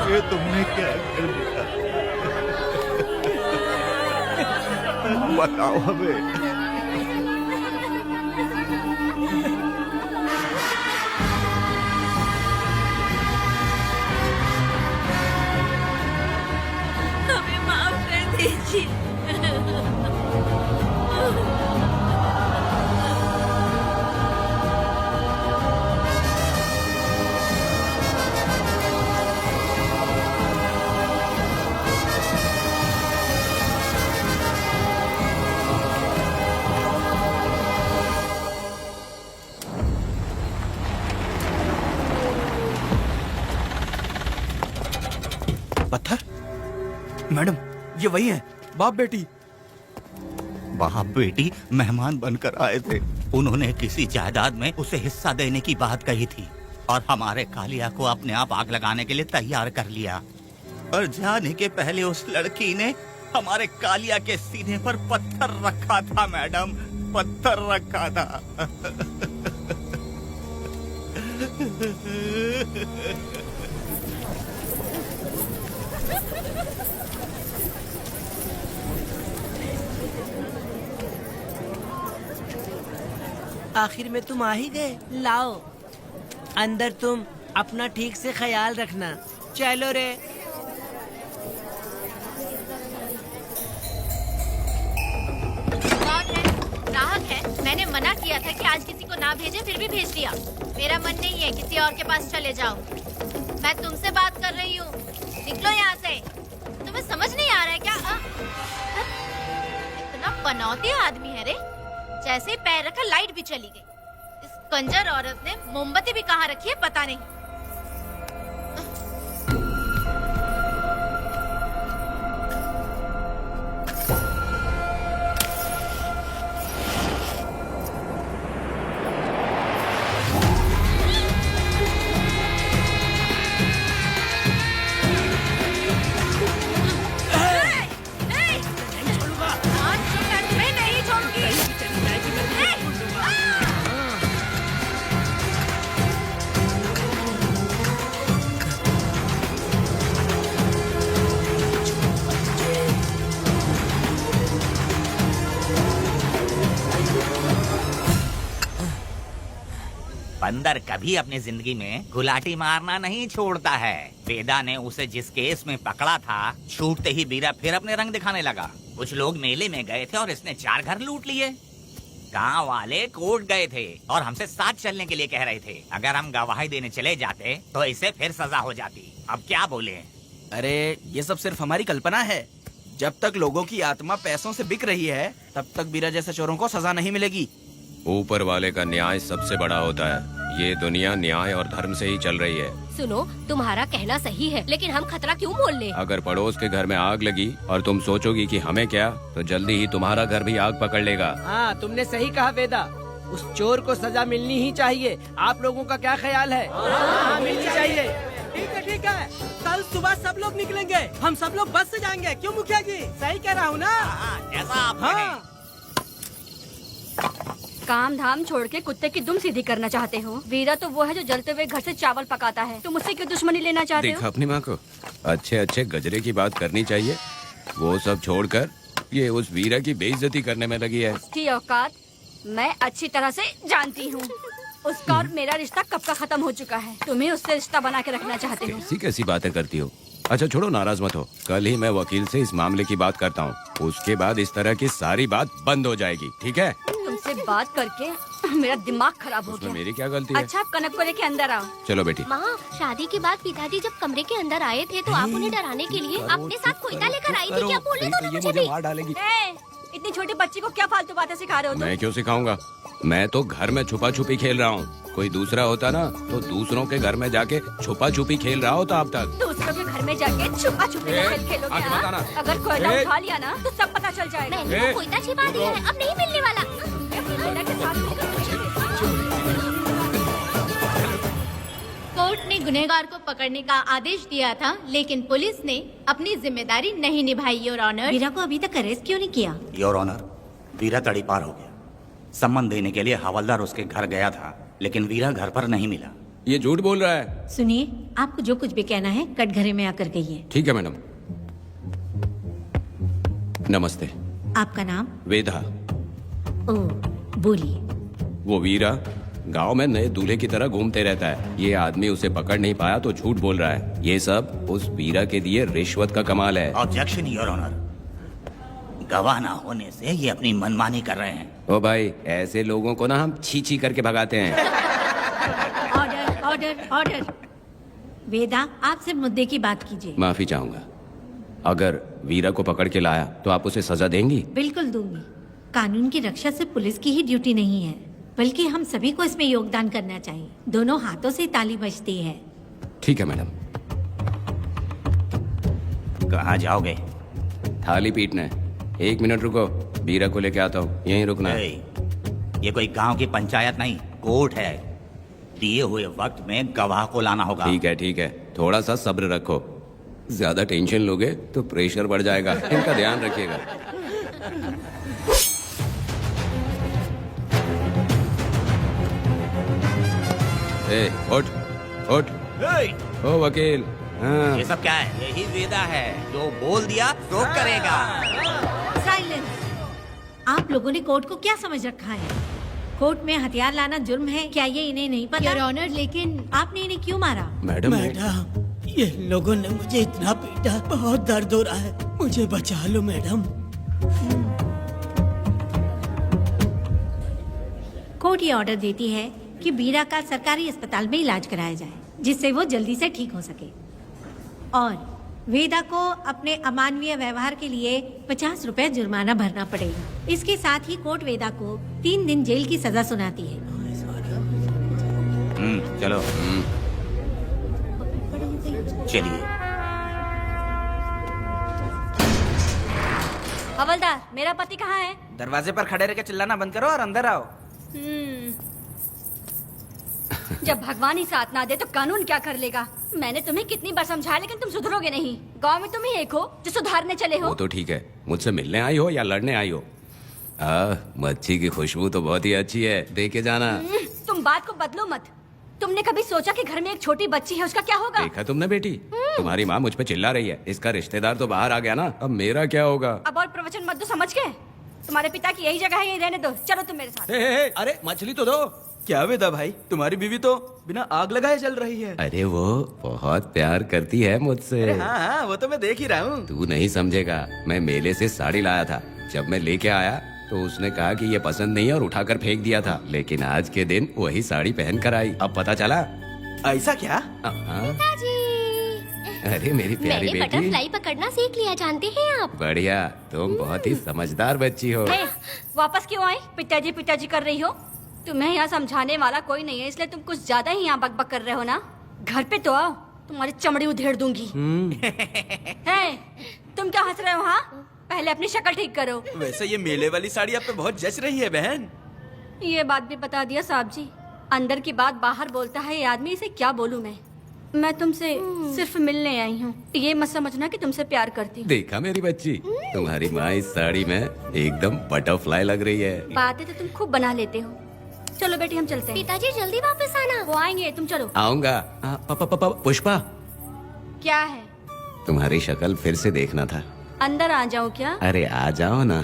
ये तुमने क्या कर दिया? बताओ हमें। हमें माफ कर दीजिए। पत्थर? मैडम, ये वही है, बाप बेटी। बाप बेटी मेहमान बनकर आए थे। उन्होंने किसी जायदाद में उसे हिस्सा देने की बात कही थी और हमारे कालिया को अपने आप आग लगाने के लिए तैयार कर लिया। और जाने के पहले उस लड़की ने हमारे कालिया के सीने पर पत्थर रखा था मैडम, पत्थर रखा था। आखिर में तुम आ ही गए। लाओ, अंदर तुम अपना ठीक से ख्याल रखना। चलो रे। कौन है? ग्राहक है। मैंने मना किया था कि आज किसी को ना भेजे, फिर भी भेज दिया। मेरा मन नहीं है, किसी और के पास चले जाओ। मैं तुमसे बात कर रही हूँ, निकलो यहाँ से। तुम्हें समझ नहीं आ रहा है क्या? इतना पनौती आदमी है रे, जैसे ही पैर रखा लाइट भी चली गई। इस कंजर औरत ने मोमबत्ती भी कहाँ रखी है पता नहीं। बंदर कभी अपनी जिंदगी में गुलाटी मारना नहीं छोड़ता है। वेदा ने उसे जिस केस में पकड़ा था, छूटते ही बीरा फिर अपने रंग दिखाने लगा। कुछ लोग मेले में गए थे और इसने 4 घर लूट लिए। गांव वाले कोर्ट गए थे और हमसे साथ चलने के लिए कह रहे थे। अगर हम गवाही देने चले जाते तो इसे फिर सजा हो जाती। अब क्या बोले? अरे ये सब सिर्फ हमारी कल्पना है। जब तक लोगों की आत्मा पैसों से बिक रही है तब तक वीरा जैसे चोरों को सजा नहीं मिलेगी। ऊपर वाले का न्याय सबसे बड़ा होता है। ये दुनिया न्याय और धर्म से ही चल रही है। सुनो, तुम्हारा कहना सही है, लेकिन हम खतरा क्यों मोल ले? अगर पड़ोस के घर में आग लगी और तुम सोचोगी कि हमें क्या, तो जल्दी ही तुम्हारा घर भी आग पकड़ लेगा। हाँ, तुमने सही कहा वेदा। उस चोर को सजा मिलनी ही चाहिए। आप लोगों का क्या ख्याल है? हाँ, मिलनी चाहिए। ठीक है। कल सुबह सब लोग निकलेंगे। हम सब लोग बस से जाएंगे। क्यों मुखिया जी? सही कह रहा हूँ ना? जैसा आप हाँ। काम धाम छोड़ के कुत्ते की दुम सीधी करना चाहते हो? वीरा तो वो है जो जलते हुए घर से चावल पकाता है। तुम उससे क्यों दुश्मनी लेना चाहते देखा हो? अपनी माँ को, अच्छे अच्छे गजरे की बात करनी चाहिए। वो सब छोड़कर ये उस वीरा की बेइज्जती करने में लगी है। उसकी औकात मैं अच्छी तरह से जानती हूँ। उसका और मेरा रिश्ता कब का खत्म हो चुका है। तुम्हें उससे रिश्ता बना के रखना चाहते हो। कैसी कैसी बातें करती हो। अच्छा छोड़ो, नाराज मत हो। कल ही मैं वकील से इस मामले की बात करता हूँ। उसके बाद इस तरह की सारी बात बंद हो जाएगी, ठीक है? तुमसे बात करके मेरा दिमाग खराब हो उसमें गया। मेरी क्या गलती है? अच्छा, आप कनक को लेके अंदर आओ। चलो बेटी। माँ, शादी के बाद पिताजी जब कमरे के अंदर आए थे तो आप उन्हें डराने के लिए अपने साथ कोयता लेकर आई थी। क्या बोले तो मुझे भी? मार डालेगी। इतनी छोटी बच्ची को क्या फालतू बातें सिखा रहे हो तुम? मैं क्यों सिखाऊंगा? मैं तो घर में छुपा छुपी खेल रहा हूँ। कोई दूसरा होता ना तो दूसरों के घर में जाके छुपा छुपी खेल रहा होता अब तक। दूसरों के घर में जाके छुपा छुपी खेल खेलोगे? आगे मत आना। अगर कोयला उठा लिया ना तो सब पता चल जाएगा। मैंने वो कोयता छिपा दिया है, अब नहीं मिलने वाला। कोयला के साथ कोर्ट ने गुनहगार को पकड़ने का आदेश दिया था, लेकिन पुलिस ने अपनी जिम्मेदारी नहीं निभाई। योर ऑनर, वीरा को अभी तक अरेस्ट क्यों नहीं किया? योर ऑनर, वीरा तड़ीपार हो गया। सम्मन देने के लिए हवलदार उसके घर गया था, लेकिन वीरा घर पर नहीं मिला। ये झूठ बोल रहा है। सुनिए, आपको जो कुछ भी कहना है कटघरे में आकर कहिए। ठीक है मैडम। नमस्ते। आपका नाम? वेदा। ओह, बोलिए। वो वीरा गांव में नए दूल्हे की तरह घूमते रहता है। ये आदमी उसे पकड़ नहीं पाया तो झूठ बोल रहा है। ये सब उस वीरा के दिए रिश्वत का कमाल है। ऑब्जेक्शन योर ऑनर, गवाह ना होने से ये अपनी मनमानी कर रहे हैं। ओ भाई, ऐसे लोगों को ना हम छी छी करके भगाते हैं। Order order order. वेदा, आपसे मुद्दे की बात कीजिए। माफी चाहूंगा। अगर वीरा को पकड़ के लाया तो आप उसे सजा देंगी? बिल्कुल दूंगी। कानून की रक्षा सिर्फ पुलिस की ही ड्यूटी नहीं है, बल्कि हम सभी को इसमें योगदान करना चाहिए। दोनों हाथों से ताली बजती है। ठीक है मैडम। कहाँ जाओगे? थाली पीटने। 1 मिनट रुको, वीरा को लेके आता हूँ। यहीं रुकना है। ये कोई गांव की पंचायत नहीं, कोर्ट है। दिए हुए वक्त में गवाह को लाना होगा। ठीक है, थोड़ा सा सब्र रखो। ज्यादा टेंशन लोगे तो प्रेशर बढ़ जाएगा। इनका ध्यान रखिएगा। उठ। ओ वकील। हाँ। ये सब क्या है? यही वेदा है, जो बोल दिया तो करेगा। साइलेंस। आप लोगों ने कोर्ट को क्या समझ रखा है? कोर्ट में हथियार लाना जुर्म है, क्या ये इन्हें नहीं पता? योर ऑनर, लेकिन आपने इन्हें क्यों मारा? मैडम, ये लोगों ने मुझे इतना पीटा, बहुत दर्द हो रहा है। मुझे बचा लो मैडम। कोर्ट ये ऑर्डर देती है कि वीरा का सरकारी अस्पताल में इलाज कराया जाए, जिससे वो जल्दी से ठीक हो सके। और वेदा को अपने अमानवीय व्यवहार के लिए 50 रुपए जुर्माना भरना पड़ेगा। इसके साथ ही कोर्ट वेदा को 3 दिन जेल की सजा सुनाती है। चलो। चलिए। हवलदार, मेरा पति कहाँ है? दरवाजे पर खड़े रह के चिल्लाना बंद करो और अंदर आओ। जब भगवान ही साथ ना दे तो कानून क्या कर लेगा? मैंने तुम्हें कितनी बार समझाया, लेकिन तुम सुधरोगे नहीं। गांव में तुम ही एक हो जो सुधारने चले हो। वो तो ठीक है, मुझसे मिलने आई हो या लड़ने आई हो? मच्छी की खुशबू तो बहुत ही अच्छी है, दे के जाना। तुम बात को बदलो मत। तुमने कभी सोचा कि घर में एक छोटी बच्ची है, उसका क्या होगा? देखा तुमने बेटी, तुम्हारी माँ मुझ पे चिल्ला रही है। इसका रिश्तेदार तो बाहर आ गया ना, अब मेरा क्या होगा? अब और प्रवचन मत दो, समझ गए? तुम्हारे पिता की यही जगह है, यही रहने दो। चलो तुम मेरे साथ। अरे मछली तो दो। क्या वेदा भाई, तुम्हारी बीवी तो बिना आग लगाए जल रही है। अरे वो बहुत प्यार करती है मुझसे। हाँ, वो तो मैं देख ही रहा हूँ। तू नहीं समझेगा। मैं मेले से साड़ी लाया था, जब मैं लेके आया तो उसने कहा कि ये पसंद नहीं है और उठाकर फेंक दिया था। लेकिन आज के दिन वही साड़ी पहन कर आई। अब पता चला। ऐसा क्या? हाँ। पिताजी। अरे मेरी प्यारी मैंने बेटी, बटरफ्लाई पकड़ना सीख लिया, जानते हैं आप? बढ़िया, तुम बहुत ही समझदार बच्ची हो। वापस क्यों आई? पिताजी पिताजी कर रही हो? तुम्हें यहाँ समझाने वाला कोई नहीं है, इसलिए तुम कुछ ज्यादा ही यहाँ बकबक कर रहे हो ना। घर पे तो आओ, तुम्हारी चमड़ी उधेड़ दूंगी। है, तुम क्या हंस रहे हो? हाँ, पहले अपनी शक्ल ठीक करो। वैसे ये मेले वाली साड़ी आप पे बहुत जच रही है बहन। ये बात भी बता दिया साहब जी, अंदर की बात बाहर बोलता है ये आदमी, इसे क्या बोलूं मैं तुमसे सिर्फ मिलने आई हूँ, ये मत समझना कि तुमसे प्यार करती हूँ। देखा मेरी बच्ची, तुम्हारी माँ इस साड़ी में एकदम बटरफ्लाई लग रही है। बातें तो तुम खूब बना लेते हो। चलो बेटी हम चलते हैं। पिताजी जल्दी वापस आना। वो आएंगे, तुम चलो। आऊंगा। पुष्पा, क्या है? तुम्हारी शक्ल फिर से देखना था। अंदर आ जाओ क्या? अरे आ जाओ ना।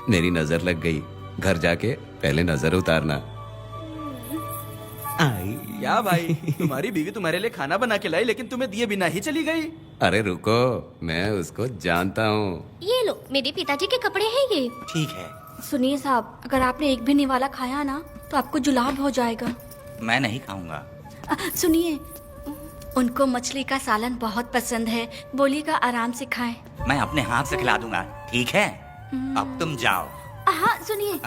मेरी नजर लग गई, घर जाके पहले नजर उतारना। क्या भाई, तुम्हारी बीवी तुम्हारे लिए खाना बना के लाई, लेकिन तुम्हें दिए बिना ही चली गई। अरे रुको, मैं उसको जानता हूँ। ये लो, मेरे पिताजी के कपड़े हैं ये। ठीक है। सुनिए साहब, अगर आपने एक भी निवाला खाया ना तो आपको जुलाब हो जाएगा। मैं नहीं खाऊंगा। सुनिए, उनको मछली का सालन बहुत पसंद है, बोलिएगा आराम से खाएं। मैं अपने हाथ से खिला दूंगा, ठीक है? अब तुम जाओ। हाँ सुनिए,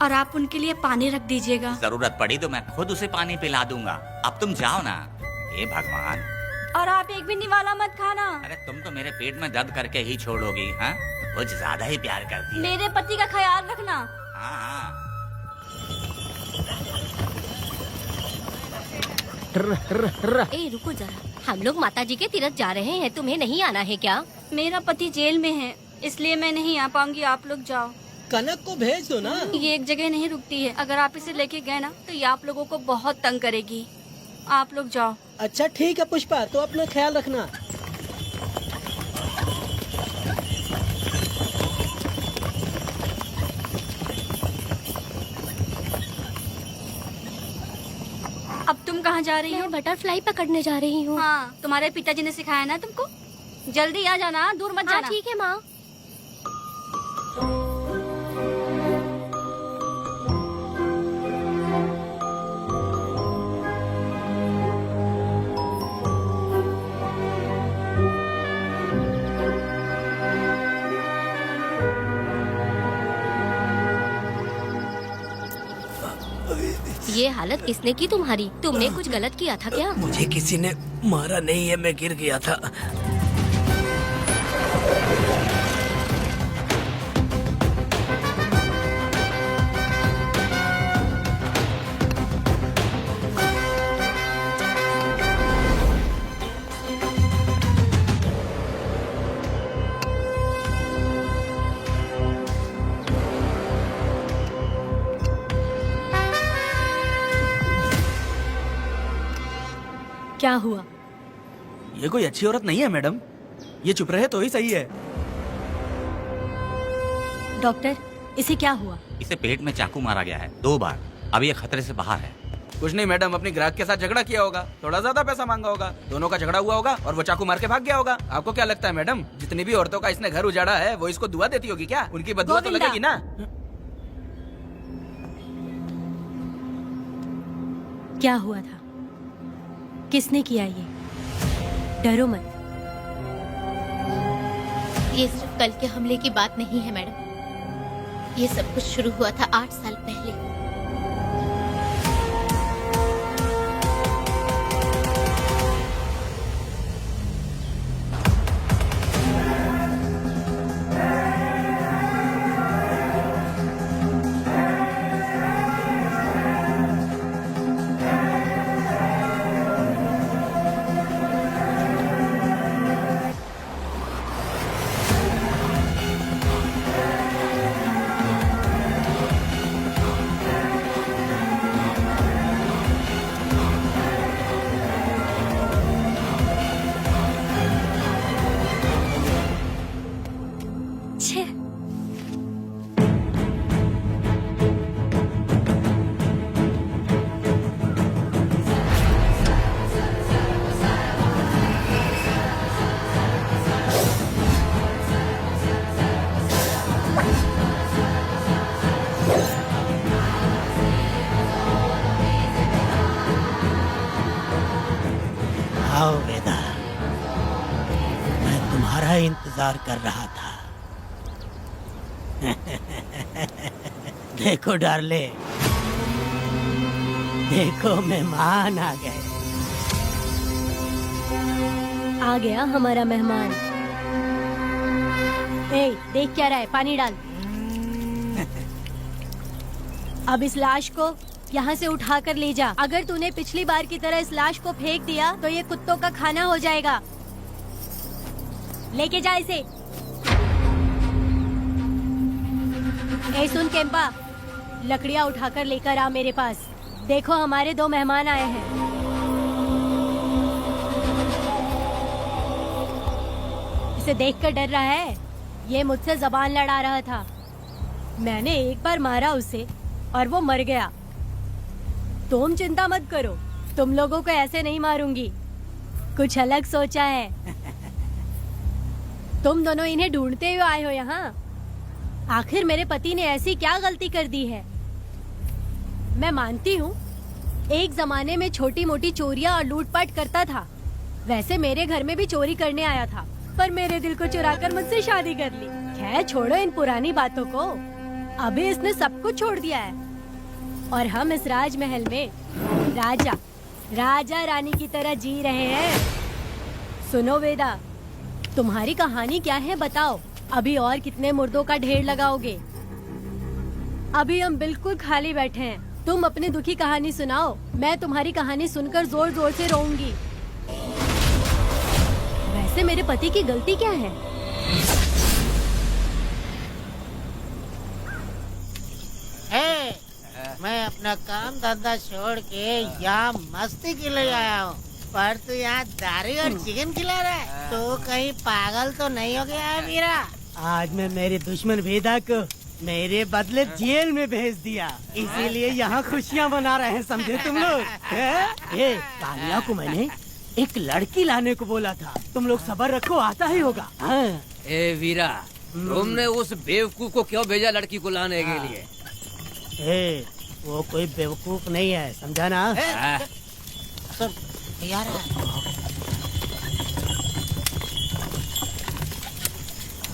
और आप उनके लिए पानी रख दीजिएगा। जरूरत पड़ी तो मैं खुद उसे पानी पिला दूंगा। अब तुम जाओ ना। हे भगवान। और आप एक भी निवाला मत खाना। अरे तुम तो मेरे पेट में दर्द करके ही छोड़ोगी। हाँ, कुछ ज्यादा ही प्यार करती है। मेरे पति का ख्याल रखना। हाँ हाँ। ए रुको जरा, हम लोग माता जी के तीर्थ जा रहे हैं, तुम्हें नहीं आना है क्या? मेरा पति जेल में है, इसलिए मैं नहीं आ पाऊंगी, आप लोग जाओ। कनक को भेज दो ना। ये एक जगह नहीं रुकती है, अगर आप इसे लेके गए ना तो ये आप लोगों को बहुत तंग करेगी। आप लोग जाओ। अच्छा ठीक है पुष्पा, तो अपना ख्याल रखना। अब तुम कहाँ जा रही हो? मैं बटरफ्लाई पकड़ने जा रही हूँ। हाँ, तुम्हारे पिताजी ने सिखाया ना तुमको। जल्दी आ जाना, दूर मत जाना। ठीक है माँ। ये हालत किसने की तुम्हारी? तुमने कुछ गलत किया था क्या? मुझे किसी ने मारा नहीं है, मैं गिर गया था। क्या हुआ? ये कोई अच्छी औरत नहीं है मैडम, ये चुप रहे तो ही सही है। डॉक्टर, इसे क्या हुआ? इसे पेट में चाकू मारा गया है 2 बार। अब ये खतरे से बाहर है। कुछ नहीं मैडम, अपने ग्राहक के साथ झगड़ा किया होगा, थोड़ा ज्यादा पैसा मांगा होगा, दोनों का झगड़ा हुआ होगा और वो चाकू मार के भाग गया होगा। आपको क्या लगता है मैडम, जितनी भी औरतों का इसने घर उजाड़ा है वो इसको दुआ देती होगी क्या? उनकी बदुआ तो लगेगी ना। क्या हुआ था? किसने किया ये? डरो मत। ये सिर्फ कल के हमले की बात नहीं है मैडम, ये सब कुछ शुरू हुआ था 8 साल पहले। आओ वेदा, का इंतजार कर रहा था। देखो डार्ले, देखो मेहमान आ गए। आ गया हमारा मेहमान। ए, देख क्या रहा है, पानी डाल। अब इस लाश को यहाँ से उठा कर ले जा। अगर तूने पिछली बार की तरह इस लाश को फेंक दिया तो ये कुत्तों का खाना हो जाएगा। लेके जा इसे। ए सुन केम्पा, लकड़ियाँ उठाकर लेकर आ मेरे पास। देखो हमारे 2 मेहमान आए हैं। इसे देखकर डर रहा है? ये मुझसे जबान लड़ा रहा था। मैंने एक बार मारा उसे और वो मर गया। तुम चिंता मत करो, तुम लोगों को ऐसे नहीं मारूंगी। कुछ अलग सोचा है। तुम दोनों इन्हें ढूंढते हुए आए हो यहाँ। आखिर मेरे पति ने ऐसी क्या गलती कर दी है? मैं मानती हूँ एक जमाने में छोटी मोटी चोरियाँ और लूटपाट करता था। वैसे मेरे घर में भी चोरी करने आया था, पर मेरे दिल को चुराकर मुझसे शादी कर ली। खैर छोड़ो इन पुरानी बातों को। अभी इसने सब कुछ छोड़ दिया है और हम इस राजमहल में राजा रानी की तरह जी रहे हैं। सुनो वेदा, तुम्हारी कहानी क्या है बताओ। अभी और कितने मुर्दों का ढेर लगाओगे? अभी हम बिल्कुल खाली बैठे हैं। तुम अपनी दुखी कहानी सुनाओ। मैं तुम्हारी कहानी सुनकर जोर जोर से रोऊंगी। वैसे मेरे पति की गलती क्या है? मैं अपना काम धंधा छोड़ के यहाँ मस्ती के लिए आया हूँ, पर तू यहाँ दारू और चिकन खिला रहा है। तो कहीं पागल तो नहीं हो गया है वीरा? आज मैं मेरे दुश्मन वेदा को मेरे बदले जेल में भेज दिया, इसीलिए यहाँ खुशियाँ मना रहे हैं, समझे तुम लोग? कालिया को मैंने एक लड़की लाने को बोला था। तुम लोग सब्र रखो, आता ही होगा। ए वीरा, तुमने उस बेवकूफ को क्यों भेजा लड़की को लाने के लिए? वो कोई बेवकूफ नहीं है, समझा ना? यार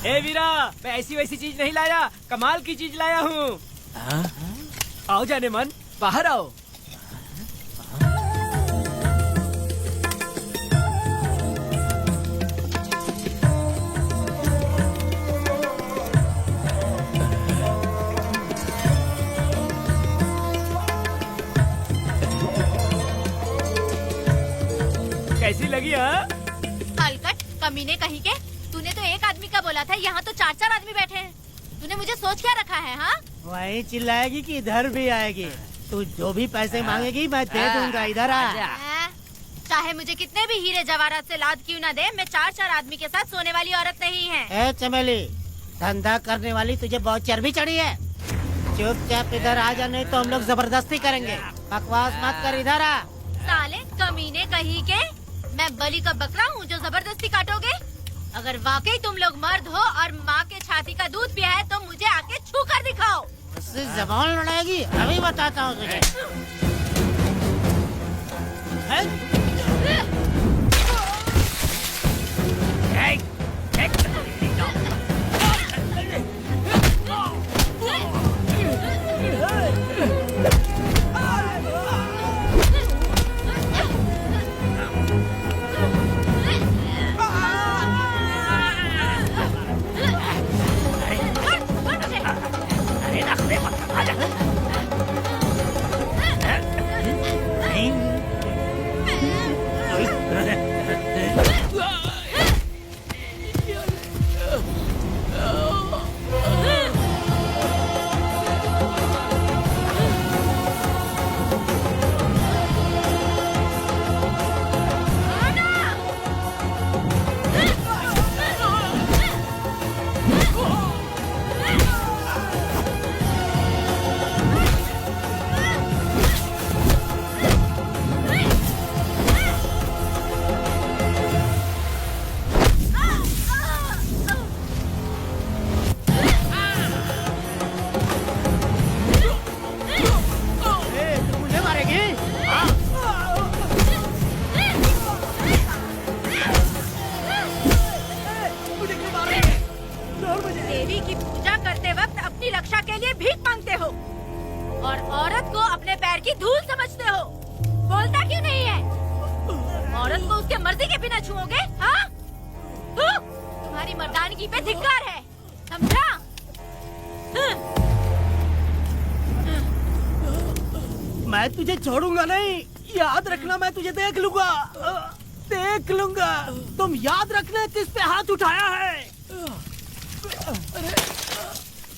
ए वीरा, मैं ऐसी वैसी चीज नहीं लाया, कमाल की चीज लाया हूँ। आओ जाने मन, बाहर आओ। कैसी लगी? अलकट कमीने कहीं के। तूने तो एक आदमी का बोला था, यहाँ तो 4-4 आदमी बैठे हैं। तूने मुझे सोच क्या रखा है? हाँ, वही चिल्लाएगी कि इधर भी आएगी? तू जो भी पैसे मांगेगी मैं दे दूंगा, इधर आ। चाहे मुझे कितने भी हीरे जवाहरात से लाद क्यों न दे, मैं 4-4 आदमी के साथ सोने वाली औरत नहीं है। चमेली, धंधा करने वाली तुझे बहुत चर्बी चढ़ी है। चुपचाप इधर आ जा, नहीं तो हम लोग जबरदस्ती करेंगे। बकवास मत कर, इधर आ। साले कमीने कहीं के, मैं बलि का बकरा हूँ जो जबरदस्ती काटोगे? अगर वाकई तुम लोग मर्द हो और माँ के छाती का दूध पिया है तो मुझे आके छू कर दिखाओ। उससे जबान लड़ाएगी, अभी बताता हूँ तुझे। हो? बोलता क्यों नहीं है? औरत को उसके मर्जी के बिना छुओगे? हाँ? तुम्हारी मर्दानगी पे धिक्कार है, समझा? मैं तुझे छोड़ूंगा नहीं, याद रखना। मैं तुझे देख लूंगा, देख लूंगा। तुम याद रखना किस पे हाथ उठाया है।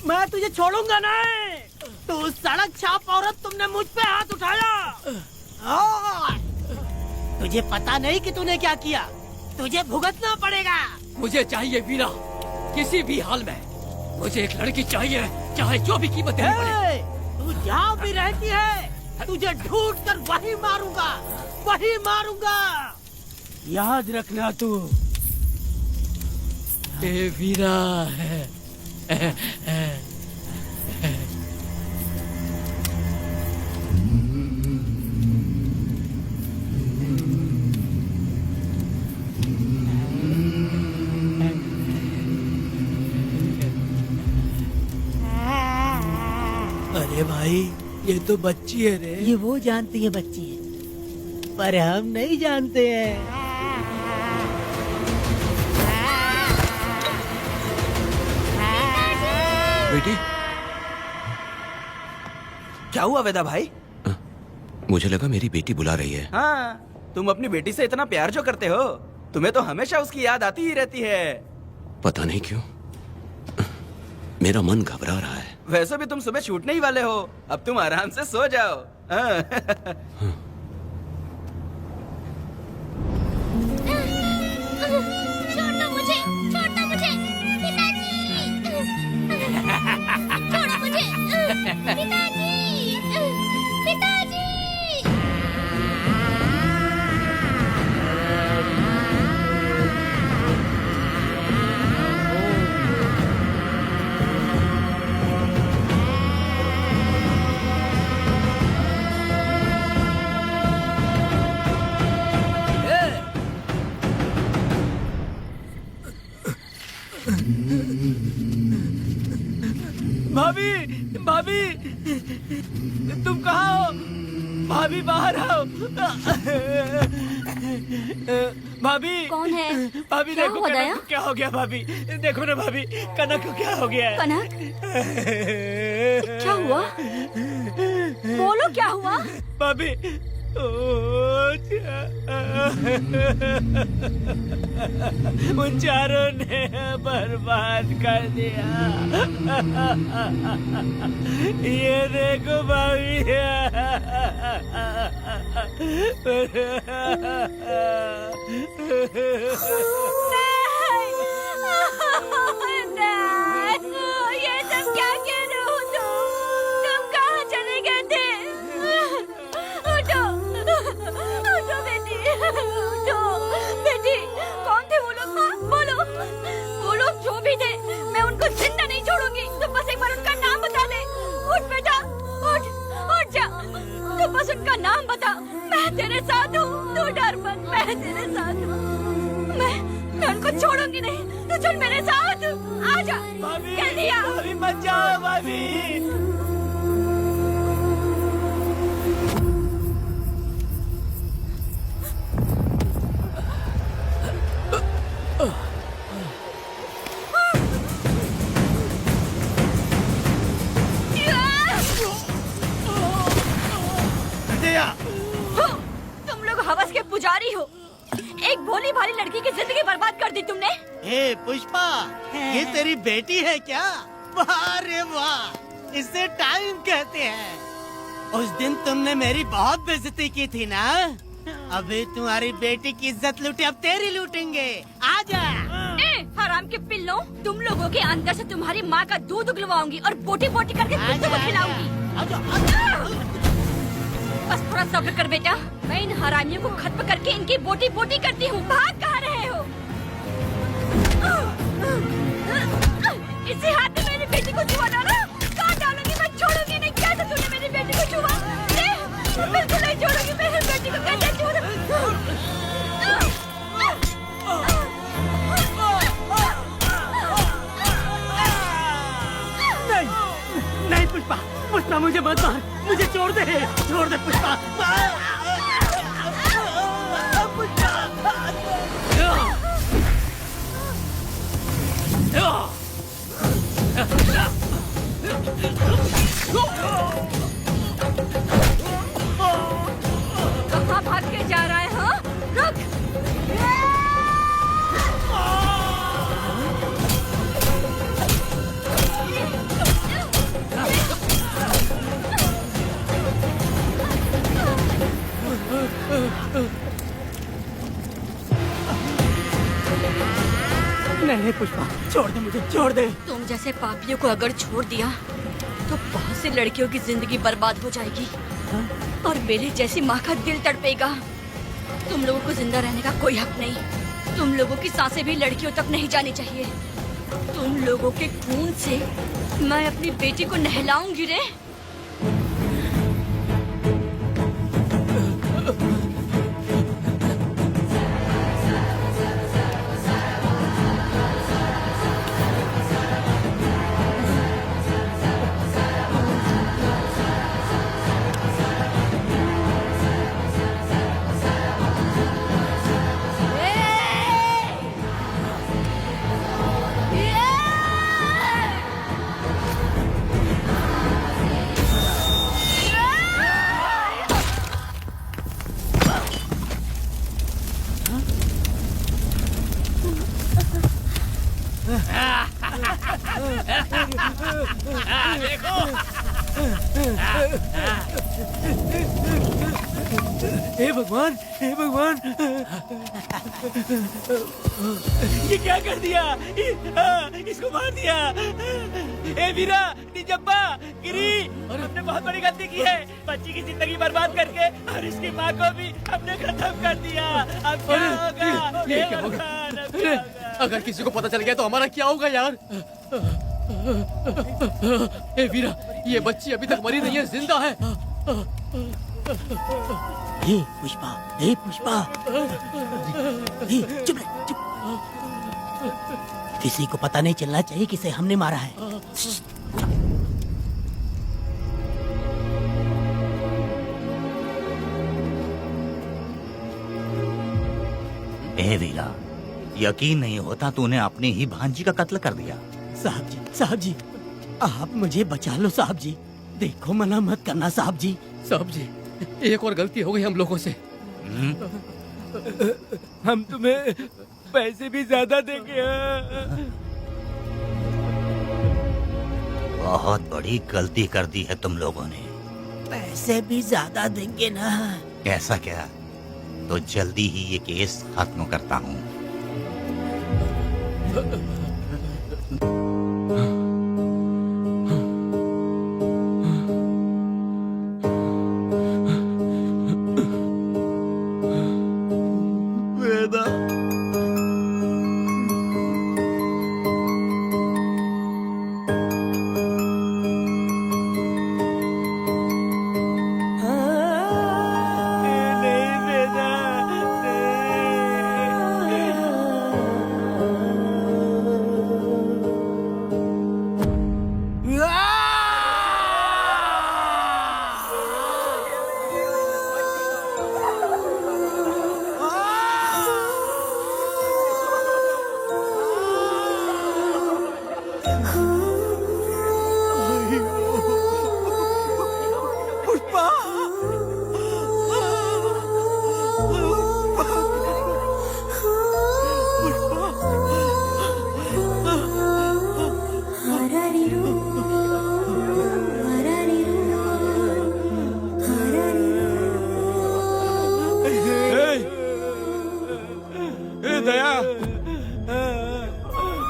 मैं तुझे छोड़ूंगा नहीं। तू सड़क छाप औरत, तुमने मुझ पे हाथ उठाया। तुझे पता नहीं कि तूने क्या किया। तुझे भुगतना पड़ेगा। मुझे चाहिए वीरा, किसी भी हाल में मुझे एक लड़की चाहिए, चाहे जो भी कीमत देनी पड़े। तू जहाँ भी रहती है, तुझे ढूंढ कर वही मारूंगा, वही मारूंगा। याद रखना तू। ए वीरा है। अरे भाई, ये तो बच्ची है रे। ये वो जानती है बच्ची है, पर हम नहीं जानते हैं। बेटी, क्या हुआ वेदा भाई? मुझे लगा मेरी बेटी बुला रही है। हाँ, तुम अपनी बेटी से इतना प्यार जो करते हो, तुम्हें तो हमेशा उसकी याद आती ही रहती है। पता नहीं क्यों मेरा मन घबरा रहा है। वैसे भी तुम सुबह छूटने ही वाले हो, अब तुम आराम से सो जाओ। हाँ। छोड़ो मुझे, छोड़ो मुझे, पिताजी। छोड़ो मुझे, पिताजी, पिताजी। भाभी, भाभी, तुम कहाँ हो? भाभी बाहर आओ। भाभी, कौन है? भाभी क्या देखो हुआ कनक दया? को क्या हो गया। भाभी देखो ना, भाभी कनक को क्या हो गया है। कनक, क्या हुआ? बोलो क्या हुआ? भाभी, उन चारों ने बर्बाद कर दिया। ये देखो भाभी। ये सब क्या कह रहे हो तुम कहाँ चले गए थे? उठो, उठो बेटी, उठो बेटी। कौन थे वो लोग? बोलो, वो लोग जो भी थे, मैं उनको जिंदा नहीं छोड़ूंगी। तुम बस एक बार उनका नाम बता दे। उठ बेटा, उठ, उठ जा। तू बस उनका नाम बता, मैं तेरे साथ हूँ। तू डर मत, मैं तेरे साथ हूँ। मैं उनको छोड़ूंगी नहीं। तू चल मेरे साथ, आजा जल्दी आ। भाभी मत जाओ भाभी। तुम लोग हवस के पुजारी हो। एक भोली भाली लड़की की जिंदगी बर्बाद कर दी तुमने। हे पुष्पा, ये तेरी बेटी है क्या? वाह रे वाह, इसे टाइम कहते हैं। उस दिन तुमने मेरी बहुत बेइज्जती की थी ना। अभी तुम्हारी बेटी की इज्जत लूटी, अब तेरी लूटेंगे। आजा। हराम के पिल्लों, तुम लोगों के अंदर से तुम्हारी माँ का दूध उगलवाऊंगी और बोटी बोटी करके कुत्तों को खिलाऊंगी। बस थोड़ा सब्र कर बेटा, मैं इन हरामियों को खत्म करके इनकी बोटी बोटी करती हूँ। भाग कहाँ रहे हो? इसी हाथ में मेरी बेटी को छुआ डाला। काट डालूंगी, मैं छोड़ूंगी नहीं। कैसे तूने मेरी बेटी को छुआ? बिल्कुल नहीं छोड़ूंगी मेरी बेटी को। कैसे छोड़? नहीं, नहीं पुष्पा, पुष्पा मुझे मत मार, मुझे छोड़ दे पुष्पा। कहाँ भाग के जा रहा है? हाँ, रुक। नहीं पुष्पा, छोड़ दे मुझे, छोड़ दे। तुम जैसे पापियों को अगर छोड़ दिया तो बहुत सी लड़कियों की जिंदगी बर्बाद हो जाएगी और मेरे जैसी माँ का दिल तड़पेगा। तुम लोगों को जिंदा रहने का कोई हक नहीं। तुम लोगों की सांसें भी लड़कियों तक नहीं जानी चाहिए। तुम लोगों के खून से मैं अपनी बेटी को नहलाऊंगी रे। हे भगवान, हे भगवान, ये क्या कर दिया? इसको मार दिया। ए वीरा, निजब्बा, गिरी, हमने बहुत बड़ी गलती की है। बच्ची की जिंदगी बर्बाद करके और इसकी माँ को भी हमने खत्म कर दिया। अब क्या होगा? ये क्या होगा? अगर किसी को पता चल गया तो हमारा क्या होगा यार? ए वीरा, ये बच्ची अभी तक मरी नहीं है, जिंदा है। हे पुष्पा, हे पुष्पा, चुप रह, चुप। किसी को पता नहीं चलना चाहिए किसे हमने मारा है। ए वीरा, यकीन नहीं होता तूने अपनी ही भांजी का कत्ल कर दिया। साहब जी, आप मुझे बचा लो साहब जी। देखो मना मत करना साहब जी। साहब जी, एक और गलती हो गई हम लोगों से। हम तुम्हें पैसे भी ज्यादा देंगे। बहुत बड़ी गलती कर दी है तुम लोगों ने। पैसे भी ज्यादा देंगे ना? ऐसा क्या? तो जल्दी ही ये केस खत्म करता हूँ।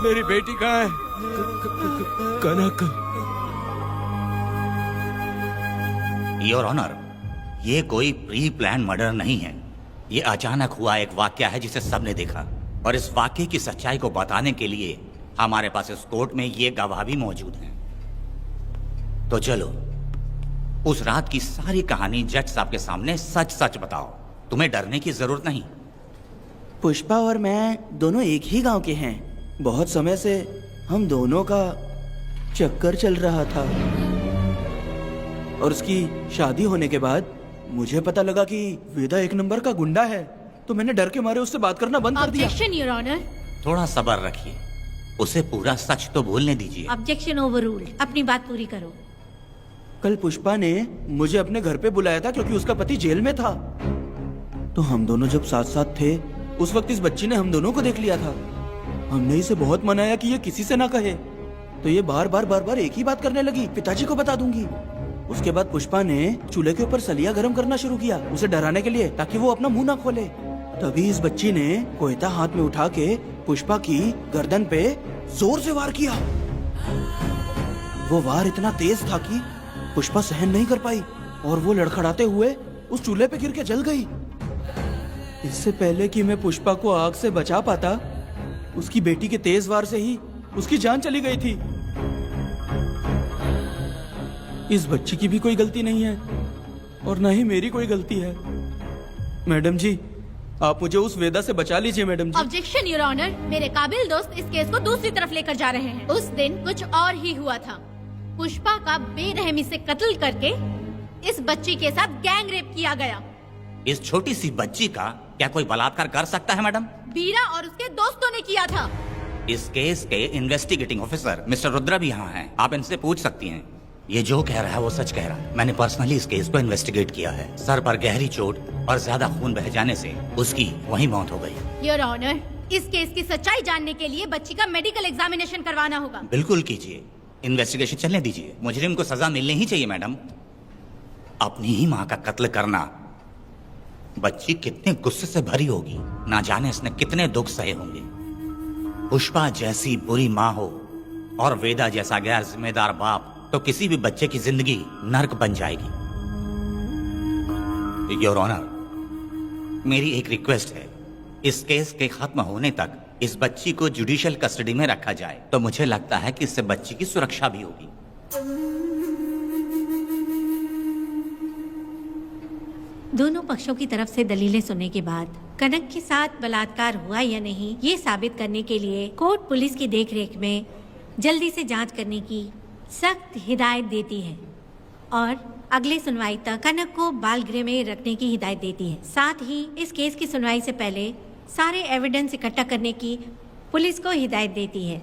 मेरी बेटी कहाँ है? कनक। योर ऑनर, ये कोई प्री प्लान मर्डर नहीं है। ये अचानक हुआ एक वाकया है जिसे सबने देखा, और इस वाकये की सच्चाई को बताने के लिए हमारे पास इस कोर्ट में ये गवाह भी मौजूद हैं। तो चलो उस रात की सारी कहानी जज साहब के सामने सच सच बताओ। तुम्हें डरने की जरूरत नहीं। पुष्पा और मैं दोनों एक ही गांव के हैं। बहुत समय से हम दोनों का चक्कर चल रहा था। और उसकी शादी होने के बाद मुझे पता लगा कि वेदा एक नंबर का गुंडा है, तो मैंने डर के मारे उससे बात करना बंद कर दिया। Objection your honour. थोड़ा सब्र रखिए, उसे पूरा सच तो बोलने दीजिए। Objection overruled. अपनी बात पूरी करो। कल पुष्पा ने मुझे अपने घर पे बुलाया था क्योंकि उसका पति जेल में था। तो हम दोनों जब साथ साथ थे उस वक्त इस बच्ची ने हम दोनों को देख लिया था। हमने इसे बहुत मनाया कि ये किसी से ना कहे, तो ये बार बार एक ही बात करने लगी, पिताजी को बता दूंगी। उसके बाद पुष्पा ने चूल्हे के ऊपर सलिया गर्म करना शुरू किया उसे डराने के लिए, ताकि वो अपना मुंह ना खोले। तभी इस बच्ची ने कोयता हाथ में उठा के पुष्पा की गर्दन पे जोर से वार किया। वो वार इतना तेज था कि पुष्पा सहन नहीं कर पाई और वो लड़खड़ाते हुए उस चूल्हे पे गिर के जल गई। इससे पहले कि मैं पुष्पा को आग से बचा पाता, उसकी बेटी के तेज वार से ही उसकी जान चली गई थी। इस बच्ची की भी कोई गलती नहीं है और न ही मेरी कोई गलती है। मैडम जी, आप मुझे उस वेदा से बचा लीजिए madam ji. Objection your honour. मेरे काबिल दोस्त इस केस को दूसरी तरफ लेकर जा रहे हैं। उस दिन कुछ और ही हुआ था। पुष्पा का बेरहमी से कत्ल करके इस बच्ची के साथ गैंग रेप किया गया। इस छोटी सी बच्ची का क्या कोई बलात्कार कर सकता है मैडम? बीरा और उसके दोस्तों ने किया था। इस केस के इन्वेस्टिगेटिंग ऑफिसर मिस्टर रुद्रा भी यहाँ हैं। आप इनसे पूछ सकती हैं। ये जो कह रहा है वो सच कह रहा है। मैंने पर्सनली इस केस को इन्वेस्टिगेट किया है। सर पर गहरी चोट और ज्यादा खून बह जाने से उसकी वहीं मौत हो गई। योर ऑनर, इस केस की सच्चाई जानने के लिए बच्ची का मेडिकल एग्जामिनेशन करवाना होगा। बिल्कुल कीजिए, इन्वेस्टिगेशन चलने दीजिए। मुजरिम को सजा मिलनी ही चाहिए मैडम। अपनी ही माँ का कत्ल करना, बच्ची कितने गुस्से से भरी होगी, ना जाने इसने कितने दुख सहे होंगे। पुष्पा जैसी बुरी माँ हो और वेदा जैसा गैर जिम्मेदार बाप, तो किसी भी बच्चे की जिंदगी नर्क बन जाएगी। योर ऑनर, मेरी एक रिक्वेस्ट है, इस केस के खत्म होने तक इस बच्ची को जुडिशियल कस्टडी में रखा जाए, तो मुझे लगता है कि इससे बच्ची की सुरक्षा भी होगी। दोनों पक्षों की तरफ से दलीलें सुनने के बाद कनक के साथ बलात्कार हुआ या नहीं, ये साबित करने के लिए कोर्ट पुलिस की देखरेख में जल्दी से जांच करने की सख्त हिदायत देती है और अगले सुनवाई तक कनक को बाल गृह में रखने की हिदायत देती है। साथ ही इस केस की सुनवाई से पहले सारे एविडेंस इकट्ठा करने की पुलिस को हिदायत देती है।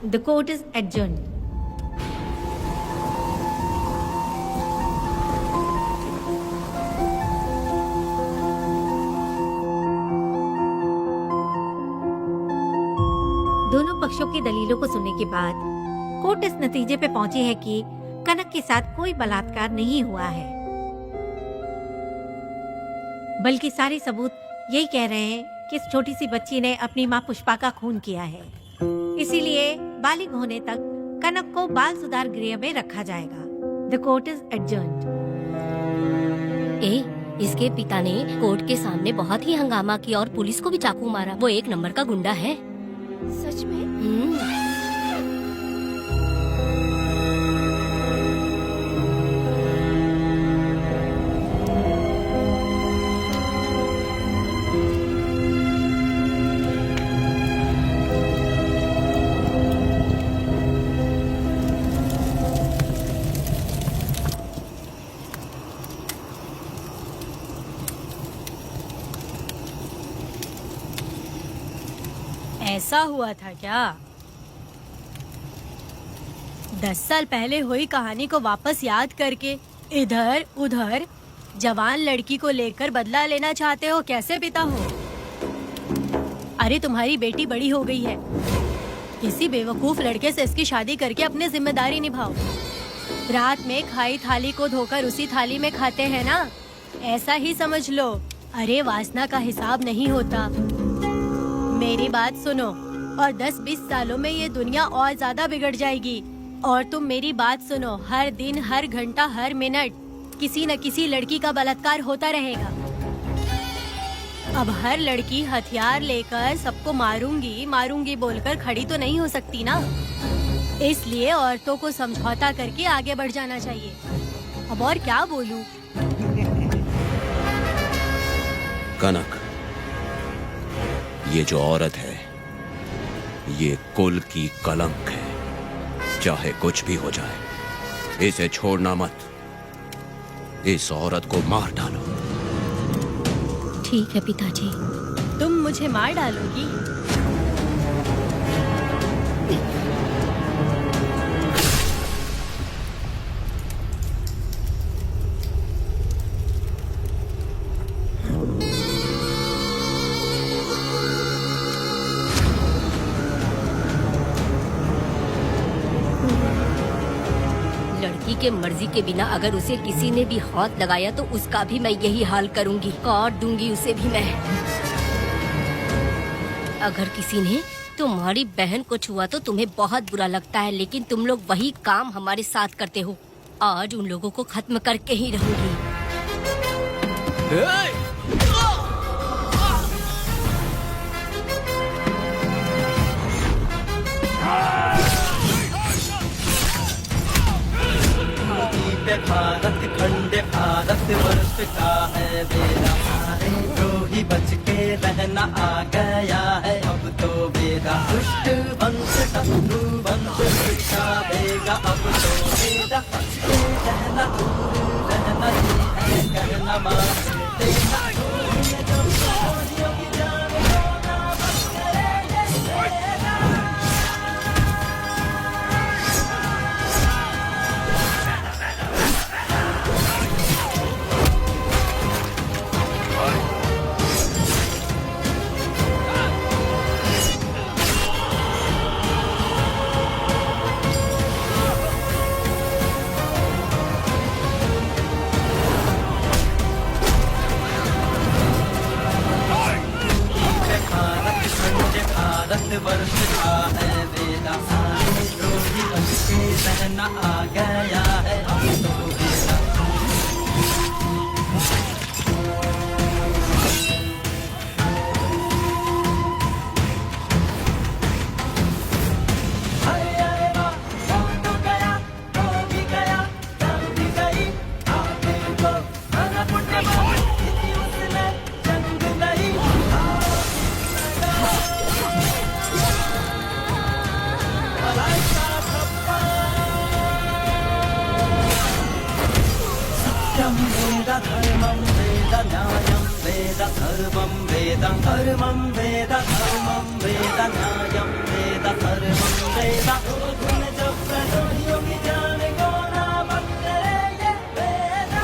The court is adjourned. दोनों पक्षों की दलीलों को सुनने के बाद कोर्ट इस नतीजे पे पहुंची है कि कनक के साथ कोई बलात्कार नहीं हुआ है, बल्कि सारे सबूत यही कह रहे हैं कि इस छोटी सी बच्ची ने अपनी मां पुष्पा का खून किया है। इसीलिए बालिग होने तक कनक को बाल सुधार गृह में रखा जाएगा। The court is adjourned. इसके पिता ने कोर्ट के सामने बहुत ही हंगामा किया और पुलिस को भी चाकू मारा। वो एक नंबर का गुंडा है। सच में? ऐसा हुआ था क्या? 10 साल पहले हुई कहानी को वापस याद करके इधर उधर जवान लड़की को लेकर बदला लेना चाहते हो? कैसे पिता हो? अरे तुम्हारी बेटी बड़ी हो गई है, किसी बेवकूफ लड़के से इसकी शादी करके अपनी जिम्मेदारी निभाओ। रात में खाई थाली को धोकर उसी थाली में खाते हैं ना, ऐसा ही समझ लो। अरे वासना का हिसाब नहीं होता। मेरी बात सुनो, और 10-20 सालों में ये दुनिया और ज्यादा बिगड़ जाएगी। और तुम मेरी बात सुनो, हर दिन, हर घंटा, हर मिनट किसी न किसी लड़की का बलात्कार होता रहेगा। अब हर लड़की हथियार लेकर सबको मारूंगी मारूंगी बोलकर खड़ी तो नहीं हो सकती ना। इसलिए औरतों को समझौता करके आगे बढ़ जाना चाहिए। अब और क्या बोलूं? कनक, ये जो औरत है ये कुल की कलंक है। चाहे कुछ भी हो जाए, इसे छोड़ना मत। इस औरत को मार डालो। ठीक है पिताजी। तुम मुझे मार डालोगी? लड़की के मर्जी के बिना अगर उसे किसी ने भी हाथ लगाया तो उसका भी मैं यही हाल करूंगी, काट दूंगी उसे भी मैं। अगर किसी ने तुम्हारी बहन को छुआ तो तुम्हें बहुत बुरा लगता है, लेकिन तुम लोग वही काम हमारे साथ करते हो। आज उन लोगों को खत्म करके ही रहूंगी। भारत खंड भारत वर्ष का है बेरा, सारे द्रोही बच के रहना आ गया है अब तो बेरा। दुष्ट वंश शत्रु वंश शिक्षा देगा अब तो बेरा। बच के रहना दूर रहना ये है कहना मान देना। भारत वर्ष का है बेरा, सारे द्रोही बच के रहना आ गया है अब तो बेरा। धर्मं वेद न्यायं वेद धर्मं वेद धर्मं वेद धर्मं वेद न्यायं वेद धर्मं वेद। गुण जब प्रयोगियों की जाने को ना बंद करे ये वेद।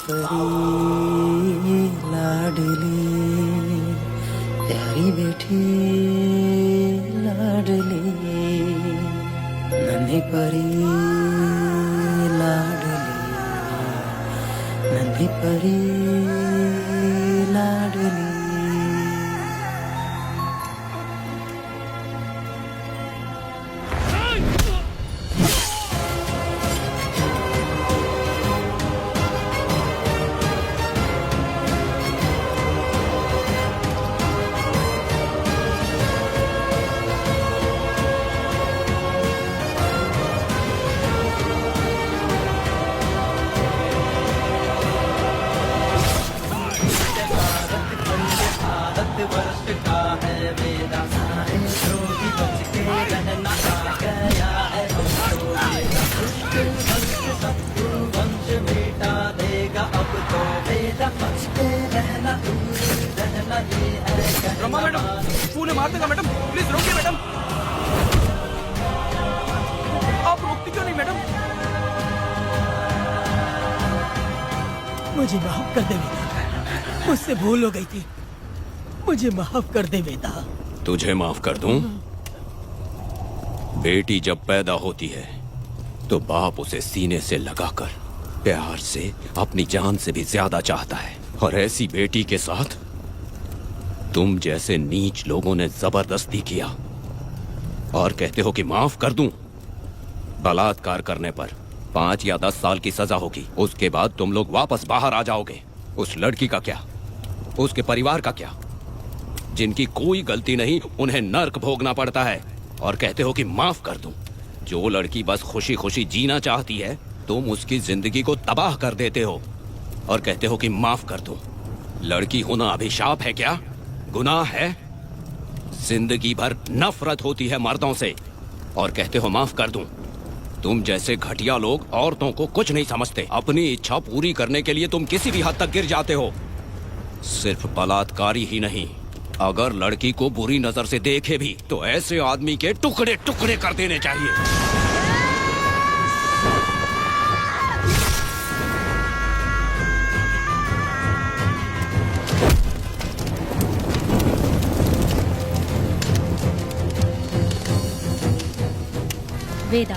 परी लाडली प्यारी बेटी लाडली, नन्ही परी लाडली नन्ही परी लाडली। वर्ष का है वेदा, सारे द्रोही बच के रहना आ गया है अब तो बेरा। दुष्ट वंश शत्रु वंश बेटा देगा अब तो बेरा। बच के रहना दूर रहना ये है कहना। मैडम फूल मार देगा मैडम, प्लीज रोकिए मैडम। आप रोकती क्यों नहीं मैडम? मुझे माफ कर दे बेटा, मुझसे भूल हो गई थी, मुझे माफ कर दे बेटा। तुझे माफ कर दूं? बेटी जब पैदा होती है तो बाप उसे सीने से लगाकर प्यार से अपनी जान से भी ज्यादा चाहता है, और ऐसी बेटी के साथ तुम जैसे नीच लोगों ने जबरदस्ती किया और कहते हो कि माफ कर दूं। बलात्कार करने पर 5 या 10 साल की सजा होगी। उसके बाद तुम लोग वापस बाहर आ जाओगे। उस लड़की का क्या, उसके परिवार का क्या? जिनकी कोई गलती नहीं उन्हें नर्क भोगना पड़ता है और कहते हो कि माफ कर दूं। जो लड़की बस खुशी खुशी जीना चाहती है, तुम उसकी जिंदगी को तबाह कर देते हो और कहते हो कि माफ कर दूं। लड़की होना अभिशाप है क्या? गुनाह है? जिंदगी भर नफरत होती है मर्दों से और कहते हो माफ कर दूं। तुम जैसे घटिया लोग औरतों को कुछ नहीं समझते। अपनी इच्छा पूरी करने के लिए तुम किसी भी हद तक गिर जाते हो। सिर्फ बलात्कारी ही नहीं, अगर लड़की को बुरी नजर से देखे भी तो ऐसे आदमी के टुकड़े टुकड़े कर देने चाहिए। वेदा,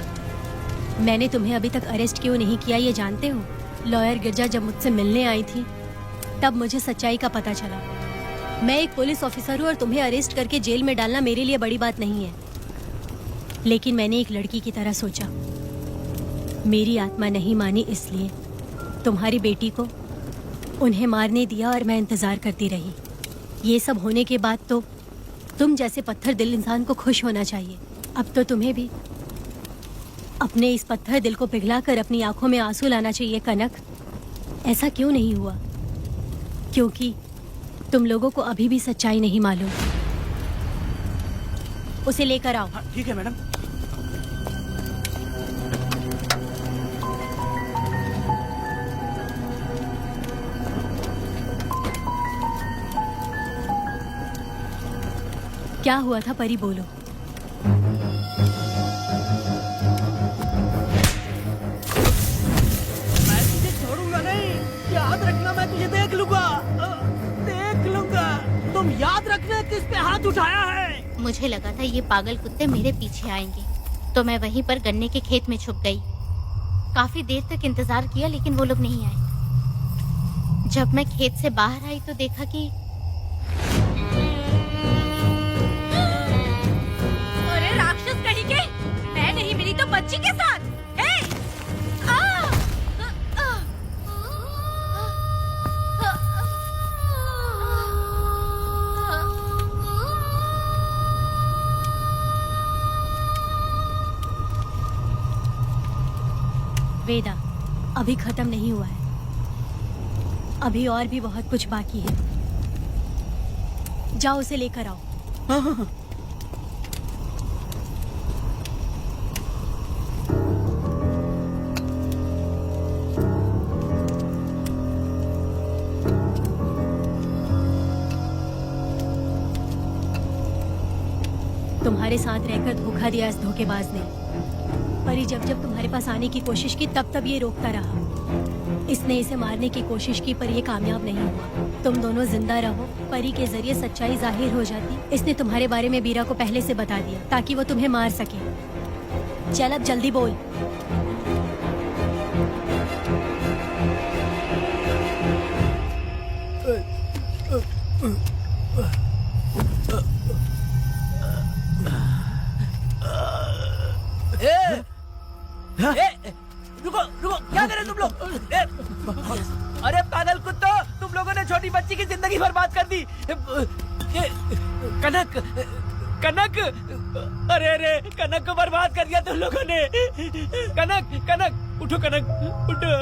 मैंने तुम्हें अभी तक अरेस्ट क्यों नहीं किया ये जानते हो? लॉयर गिरजा जब मुझसे मिलने आई थी तब मुझे सच्चाई का पता चला। मैं एक पुलिस ऑफिसर हूँ और तुम्हें अरेस्ट करके जेल में डालना मेरे लिए बड़ी बात नहीं है, लेकिन मैंने एक लड़की की तरह सोचा। मेरी आत्मा नहीं मानी, इसलिए तुम्हारी बेटी को उन्हें मारने दिया और मैं इंतजार करती रही। ये सब होने के बाद तो तुम जैसे पत्थर दिल इंसान को खुश होना चाहिए। अब तो तुम्हें भी अपने इस पत्थर दिल को पिघलाकर अपनी आंखों में आंसू लाना चाहिए। कनक, ऐसा क्यों नहीं हुआ? क्योंकि तुम लोगों को अभी भी सच्चाई नहीं मालूम। उसे लेकर आओ। ठीक है मैडम। क्या हुआ था परी, बोलो। मैं तुझे छोड़ूंगा नहीं, याद रखना। मैं तुझे देख लूंगा, देख लूंगा। तुम याद रखना किस पे हाथ उठाया है। मुझे लगा था ये पागल कुत्ते मेरे पीछे आएंगे, तो मैं वहीं पर गन्ने के खेत में छुप गई। काफी देर तक इंतजार किया लेकिन वो लोग नहीं आए। जब मैं खेत से बाहर आई तो देखा कि अरे राक्षस कहीं के, मैं नहीं मिली तो बच्ची के साथ। वेदा, अभी खत्म नहीं हुआ है, अभी और भी बहुत कुछ बाकी है। जाओ उसे लेकर आओ। हाँ हाँ हाँ। तुम्हारे साथ रहकर धोखा दिया इस धोखेबाज ने। परी जब जब तुम्हारे पास आने की कोशिश की तब तब ये रोकता रहा। इसने इसे मारने की कोशिश की पर ये कामयाब नहीं हुआ। तुम दोनों जिंदा रहो, परी के जरिए सच्चाई जाहिर हो जाती। इसने तुम्हारे बारे में बीरा को पहले से बता दिया ताकि वो तुम्हें मार सके। चल अब जल्दी बोल। रुको रुको, क्या करे तुम लोग? अरे पागल कुत्तो, तुम लोगों ने छोटी बच्ची की जिंदगी बर्बाद कर दी। कनक, कनक, अरे अरे कनक को बर्बाद कर दिया तुम लोगों ने। कनक, कनक उठो, कनक उठो।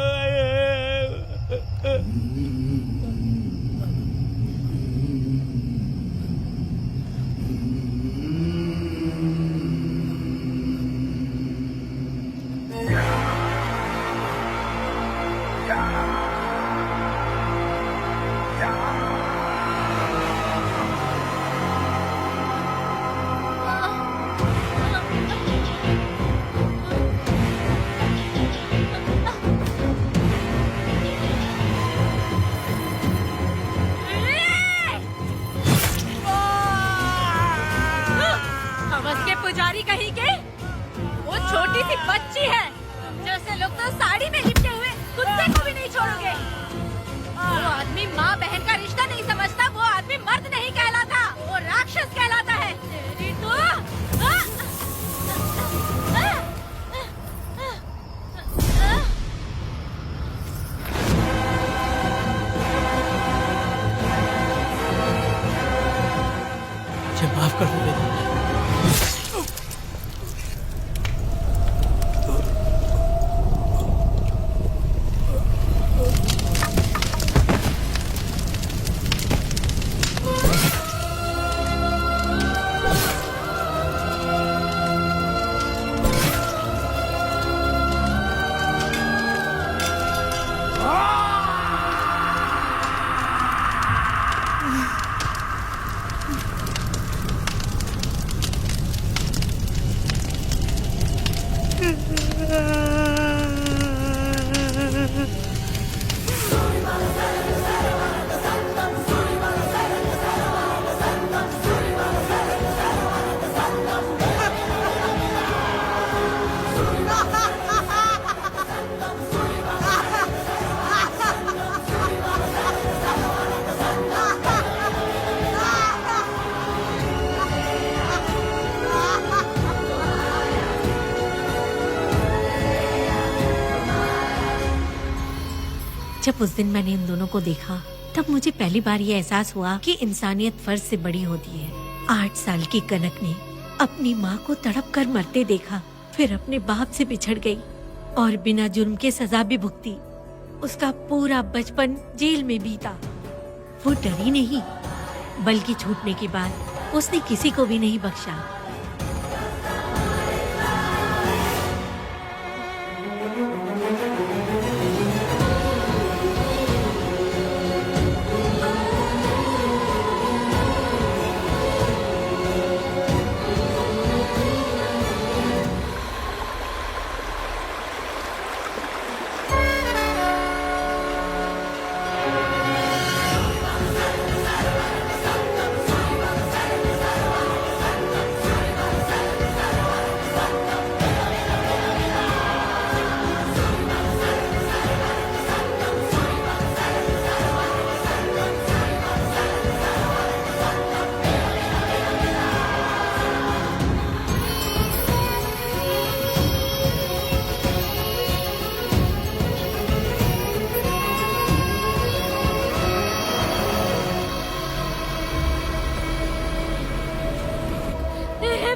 जब उस दिन मैंने इन दोनों को देखा तब मुझे पहली बार ये एहसास हुआ कि इंसानियत फर्ज से बड़ी होती है। 8 साल की कनक ने अपनी माँ को तड़प कर मरते देखा, फिर अपने बाप से बिछड़ गई और बिना जुर्म के सजा भी भुगती। उसका पूरा बचपन जेल में बीता। वो डरी नहीं, बल्कि छूटने के बाद उसने किसी को भी नहीं बख्शा।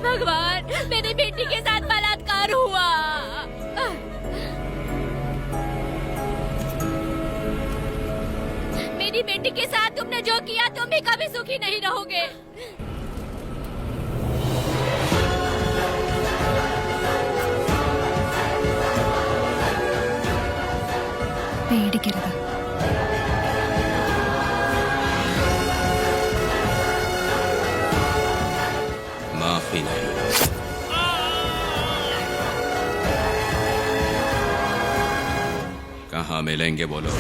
भगवान, मेरी बेटी के साथ बलात्कार हुआ। मेरी बेटी के साथ तुमने जो किया तुम भी कभी सुखी नहीं रहोगे। पेड़ गिर गया। माफी नहीं। कहाँ मिलेंगे बोलो।